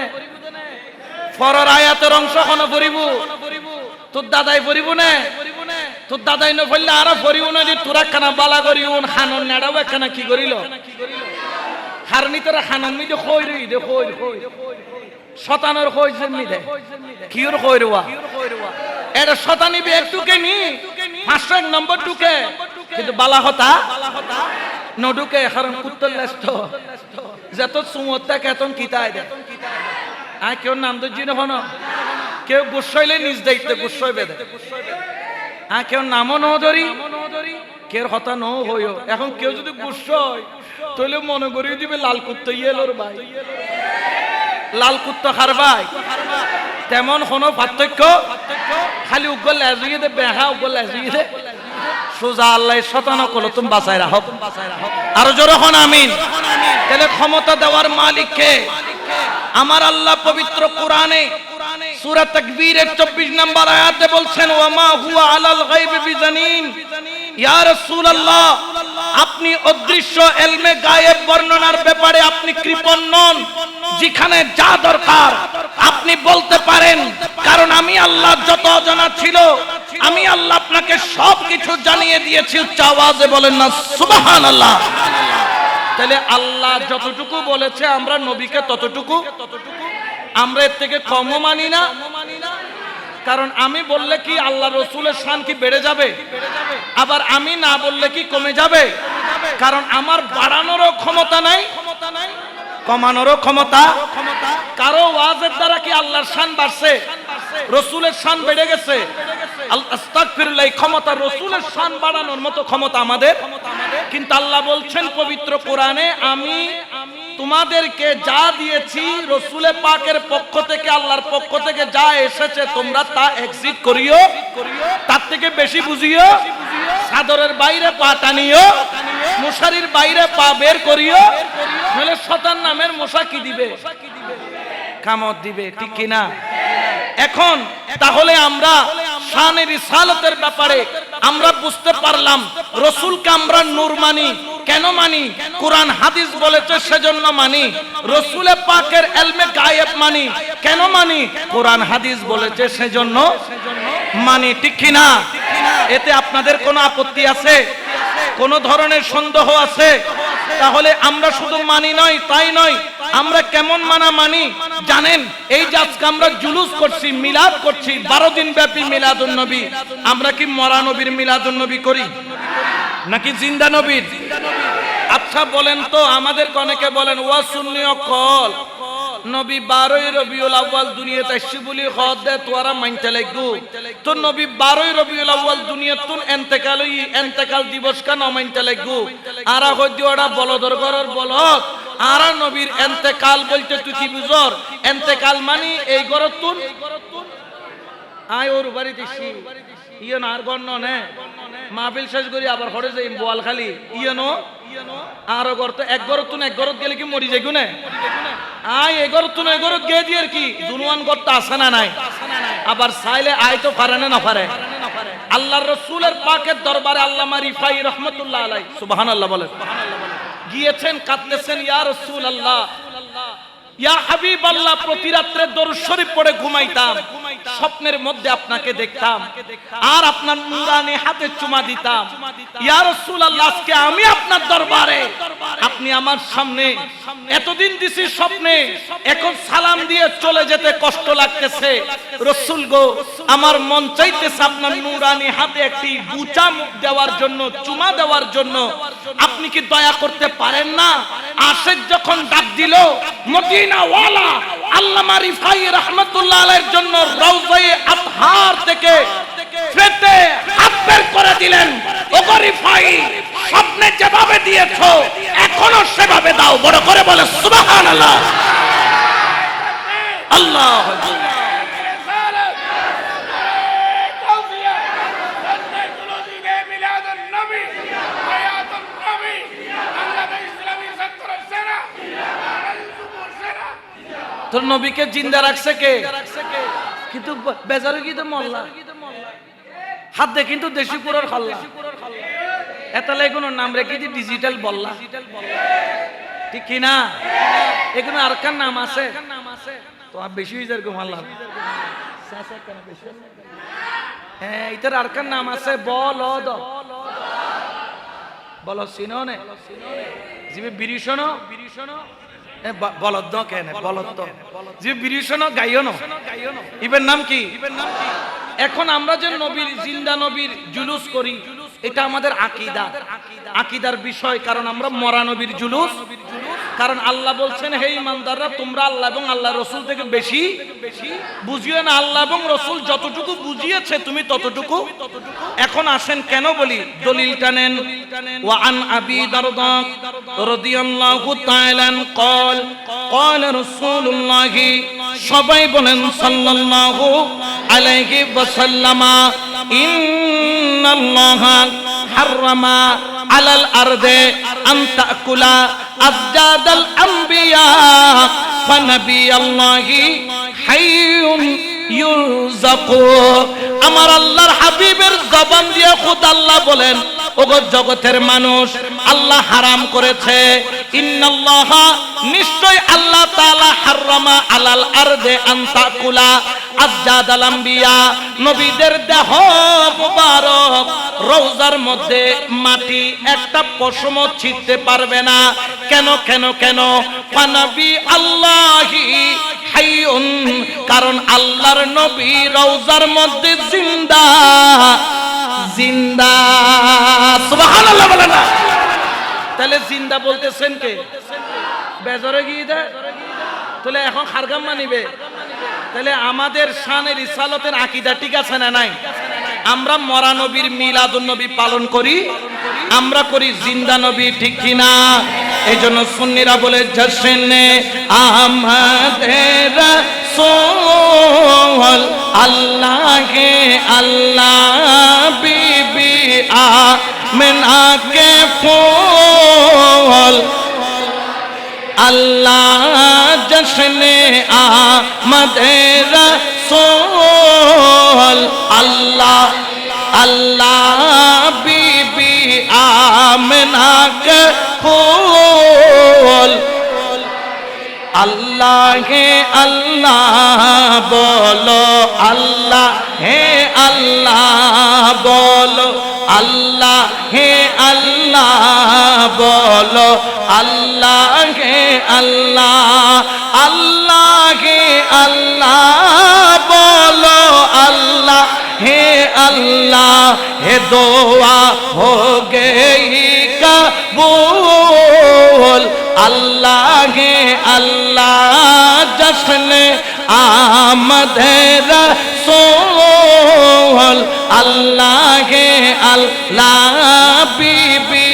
[SPEAKER 1] ফরর আয়াতের অংশ কোন পড়িব তোর দাদাই পড়িব না তোর দাদাই ন পড়লে আর পড়িব না যে তোরা কানা বালা করিউন খানন নেড়াও একখানা কি করিল হারনি তোরা খানন মি দে কই রই দে কই শতানের কই জমি দে কিউর কই রওয়া এটা শতানি বে একটুকে নি 501 নম্বর টুকে কিন্তু বালা হতা নডুকে কারণ কুত্তর লাস্ট যত সুমতটা কেতন কিতায় দে আর কেউ নাম তো জিনে হন কেউ গুসাইলে নিজ দায়িত্বে গুসাই বেদে আর কেউ নামও ন ধরি কেউ হতা ন হইও এখন কেউ যদি গুসাই তাহলে মনে করিয়ে দিবে লাল কুত্তা ইয়েলোর ভাই লাল কুত্তা খার ভাই তেমন কোনো পার্থক্য খালি উগল লাজুয়ে দে বেহা উগল লাজুয়ে দে সোজা আল্লাহ শতানো কল তুমি বাঁচাই রাখো আর জোরে হন আমিন তাহলে ক্ষমতা দেওয়ার মালিক কে আমার আল্লাহ পবিত্র কোরআনে সূরা তাকবীরের 24 নম্বর আয়াতে বলছেন ওয়ামা হুয়া আলাল গায়বি বিজানিন ইয়া রাসূলুল্লাহ আপনি অদৃশ্য ইলমে গায়েব বর্ণনার ব্যাপারে আপনি কৃপণ নন যেখানে যা দরকার আপনি বলতে পারেন কারণ আমি আল্লাহ যত জানা ছিল আমি আল্লাহ আপনাকে সবকিছু জানিয়ে দিয়েছি উচ্চ আওয়াজে বলেন না সুবহানাল্লাহ তাহলে আল্লাহ যতটুকু বলেছে আমরা নবীকে ততটুকু আমরা এর থেকে কমও মানি না কারণ আমি বললে কি আল্লাহ রসুলের শান কি বেড়ে যাবে আবার আমি না বললে কি কমে যাবে কারণ আমার বাড়ানোরও ক্ষমতা নাই কমানোরও ক্ষমতা কারো ওয়াজের দ্বারা কি আল্লাহর শান বাড়ছে রসুলের শান বেড়ে গেছে আস্তাগফিরুল্লাহ ক্ষমতা রসুলের শান বাড়ানোর মতো ক্ষমতা আমাদের কিন্তু আল্লাহ বলছেন পবিত্র কোরআনে আমি তোমাদেরকে যা দিয়েছি রসুলের পাকের পক্ষ থেকে আল্লাহর পক্ষ থেকে যা এসেছে তোমরা তা এক্সিট করিও তার থেকে বেশি বুঝিও সাদরের বাইরে পা টানিও মশারির বাইরে পা বের করিও নইলে শতান নামের মশা কি দিবে কামত দিবে ঠিক কিনা এখন তাহলে আমরা শানে রিসালাতের ব্যাপারে আমরা বুঝতে পারলাম রাসূলকে আমরা নূর মানি কেন মানি কোরআন হাদিস বলেছে সেজন্য মানি রাসূলে পাকের ইলমে গায়েব মানি কেন মানি কোরআন হাদিস বলেছে সেজন্য মানি ঠিক কি না এতে আপনাদের কোনো আপত্তি আছে কোন ধরনের সন্দেহ আছে তাহলে আমরা শুধু মানি নয় তাই নয় আমরা কেমন মানি জানেন এই যে আজকে আমরা জুলুস করছি মিলাদ করছি 12 দিন ব্যাপী মিলাদুন নবী আমরা কি মরা নবীর মিলাদুন নবী করি নাকি জিন্দা নবীর আচ্ছা বলেন তো আমাদের অনেকে বলেন ওয়া সুন্নি কল নবী 12ই রবিউল আউয়াল দুনিয়াতে আসছে বলি খত দে তোরা মানতে লাগবো তো নবী 12ই রবিউল আউয়াল দুনিয়াতুন এন্তেকাল দিবস কেন মানতে লাগবো আর হইদি ওরা বলদর ঘরের বলদ আর নবীর এন্তেকাল বলতে তুই কি বুঝর এন্তেকাল মানে এই ঘরতুন আয় ওর বাড়ি দিছি ইয়ন আর গণ্য নে মাহফিল শেষ করি আবার হরে যাই বোয়াল খালি ইয়নো আর ঘর তো এক ঘরতুন এক ঘরত গেলে কি মরি যাই গুনে আয় এই ঘরতুন এই ঘরত গে দিয়ে কি দুনুয়ান ঘর তো আসে না নাই আবার চাইলে আয় তো পারে না পারে আল্লাহর রাসূলের পাকের দরবারে আল্লামা রিফাই রহমাতুল্লাহ আলাইহি সুবহানাল্লাহ বলেন গিয়েছেন কাঁদতেছেন ইয়া রাসূলুল্লাহ ইয়া হাবিবাল্লাহ প্রতি রাতে দরুদ শরীফ পড়ে ঘুমাইতাম স্বপ্নের মধ্যে আপনাকে দেখতাম আর আপনার নূরানি হাতে চুমা দিতাম ইয়া রাসূলুল্লাহ আজকে আমি আপনার দরবারে আপনি আমার সামনে এতদিন দিছি স্বপ্নে এখন সালাম দিয়ে চলে যেতে কষ্ট লাগতেছে রাসূল গো আমার মন চাইতেছে আপনার নূরানি হাতে একটি বুচা মুখ দেওয়ার জন্য চুমা দেওয়ার জন্য আপনি কি দয়া করতে পারেন না আশিক যখন ডাক দিল মদিনা ওয়ালা আল্লামা রিফাই রাহমাতুল্লাহ আলাইহির জন্য রওজায়ে আতহার থেকে ফেতে হাত বের করে দিলেন ওগো রিফাই স্বপ্নে যেভাবে দিয়েছো এখনো সেভাবে দাও বড় করে বলে সুবহানাল্লাহ আল্লাহু আকবার তোর নবীকে জিন্দা রাখছে কে কিন্তু বেজারো কি তো মোল্লা হাত দে কিন্তু দেশি পুরোর খাল্লা এতলাই কোনো নাম রেখে দি ডিজিটাল বললা ঠিক কি না এগুলো আর কার নাম আছে তো আর বেশি হয়ে যায় ঘুমাল্লা হ্যাঁ এটার আর কার নাম আছে বলদ বলো চিনো নে জিবে বিরিশনো বলদ কেন বলদ যে বিরিশনো গাইও ইবের নাম কি এখন আমরা যে নবীর জিন্দা নবীর জুলুস করি এটা আমাদের আকীদার বিষয় কারণ আমরা মরা নবীর জুলুস কারণ আল্লাহ বলছেন হে ঈমানদাররা তোমরা আল্লাহ এবং আল্লাহর রাসূল থেকে বেশি বুঝিও না আল্লাহ এবং রাসূল যতটুকু বুঝিয়েছে তুমি ততটুকু এখন আসেন কেন বলি দলিলটা নেন ওয়া আন আবি দারদা রাদিয়াল্লাহু তাআলা قال قال رسول الله সবাই বলেন সাল্লাল্লাহু আলাইহি ওয়াসাল্লাম ইন্নাল্লাহা হারামা আলাল আরদে আন তাকুলা আজদাদাল আম্বিয়া ফানাবিয়াল্লাহি হাইয়ুন ইউযাকু আমার আল্লাহর হাবিবের জবান দিয়ে খোদা আল্লাহ বলেন ওগো জগতের মানুষ আল্লাহ হারাম করেছে ইন্নাল্লাহা নিশ্চয় আল্লাহ তাআলা হারামা আলাল আরদে আন তাকুলা আজদাদাল আম্বিয়া নবীদের দেহ মুবারক রওজার মধ্যে মাটি একটা পশম ছিটতে পারবে না কেন কেন কেন ফানাবি আল্লাহি হাইয়ুন কারণ আল্লাহর নবী রওজার মধ্যে জিন্দা জিন্দা সুবহানাল্লাহ বলেন না তাহলে জিন্দা বলতেছেন কে বেজরে গিয়ে দেয় তাহলে এখন খারগাম মানিবে তাহলে আমাদের শানের রিসালতের আকীদা ঠিক আছে না নাই আমরা মরা নবীর মিলাদুন নবী পালন করি আমরা করি জিন্দা নবী ঠিক কি না এইজন্য সুন্নিরা বলে জশনে আমাদের রাসূল আল্লাহে আল্লাহ বিবি আমিনা কে ফুল আল্লাহ জশনে আমাদের রাসূল আল্লাহ আল্লাহ বিবি আমিনা কে ফুল আল্লাহ হে আল্লাহ বলো আল্লাহ হে আল্লাহ বলো আল্লাহ হে আল্লাহ বলো আল্লাহ হে আল্লাহ আল্লাহ হে আল্লাহ বলো আল্লাহ হে আল্লাহ হে দোয়া हो गई कबूल अल्लाह হে আল্লাহ জশ্নে আমাদের রাসূল আল্লাহ আল্লাহ বিবি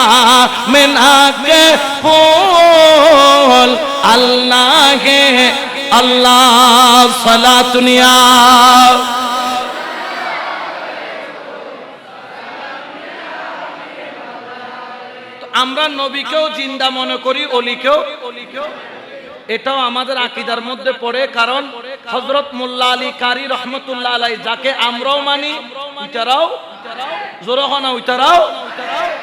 [SPEAKER 1] আমিনা কে ফুল আল্লাহ আল্লাহ সালাতুনিয়া। আমরা নবীকেও জিন্দা মনে করি, অলিকেও, এটাও আমাদের আকীদার মধ্যে পড়ে। কারণ হযরত মোল্লা আলী কারি রহমতুল্লাহ আলাইহি যাকে আমরাও মানি, ওইটারাও জোরে হনা ওইটারাও।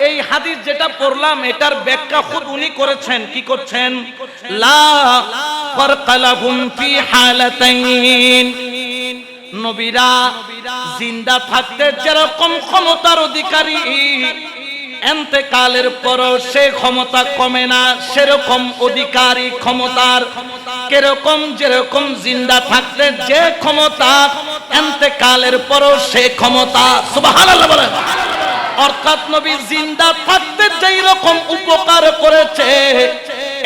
[SPEAKER 1] এই হাদিস যেটা পড়লাম এটার ব্যাখ্যা খুদ উনি করেছেন। কি করছেন? লা ফারকা লাহুম ফি হালাতাইন, নবীরা জিন্দা থাকতে যেরকম ক্ষমতার অধিকারী, এন্তেকালের পরও সে ক্ষমতা কমে না, সেরকম অধিকারী ক্ষমতার। কিরকম? যেরকম জিন্দা থাকতে যে ক্ষমতা, এন্তেকালের পরও সে ক্ষমতা। সুবহানাল্লাহ বলেন। অর্থাৎ নবী জিন্দা থাকতে যেই রকম উপকার করেছে,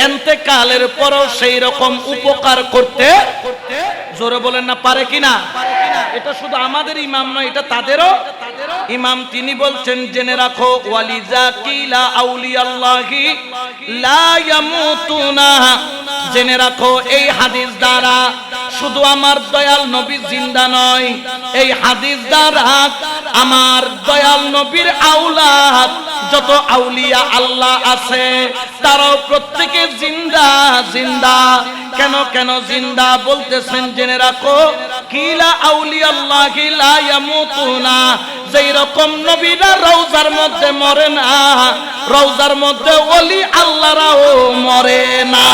[SPEAKER 1] এন্তেকালের পরও সেই রকম উপকার করতে, জোরে বলেন না, পারে কিনা? এটা শুধু আমাদের ইমাম নয়, এটা তাদেরও ইমাম। তিনি বলছেন জেনে রাখো, ওয়ালিজা কিলা আউলিয়াল্লাহি লা ইয়ামুতুনা, জেনে রাখো এই হাদিস দ্বারা শুধু আমার দয়াল নবী জিন্দা নয়, এই হাদিস দ্বারা আমার দয়াল নবীর আওলাদ যত আউলিয়া আল্লাহ আছে তারাও প্রত্যেকে জিন্দা জিন্দা। কেন কেন জিন্দা বলতেছেন জেনে রাখো, কিলা আউলিয়াল্লাহি লা ইয়ামুতুনা, যেই রকম নবীরা রওজার মধ্যে মরে না, রওজার মধ্যে ওলি আল্লাহরাও মরে না।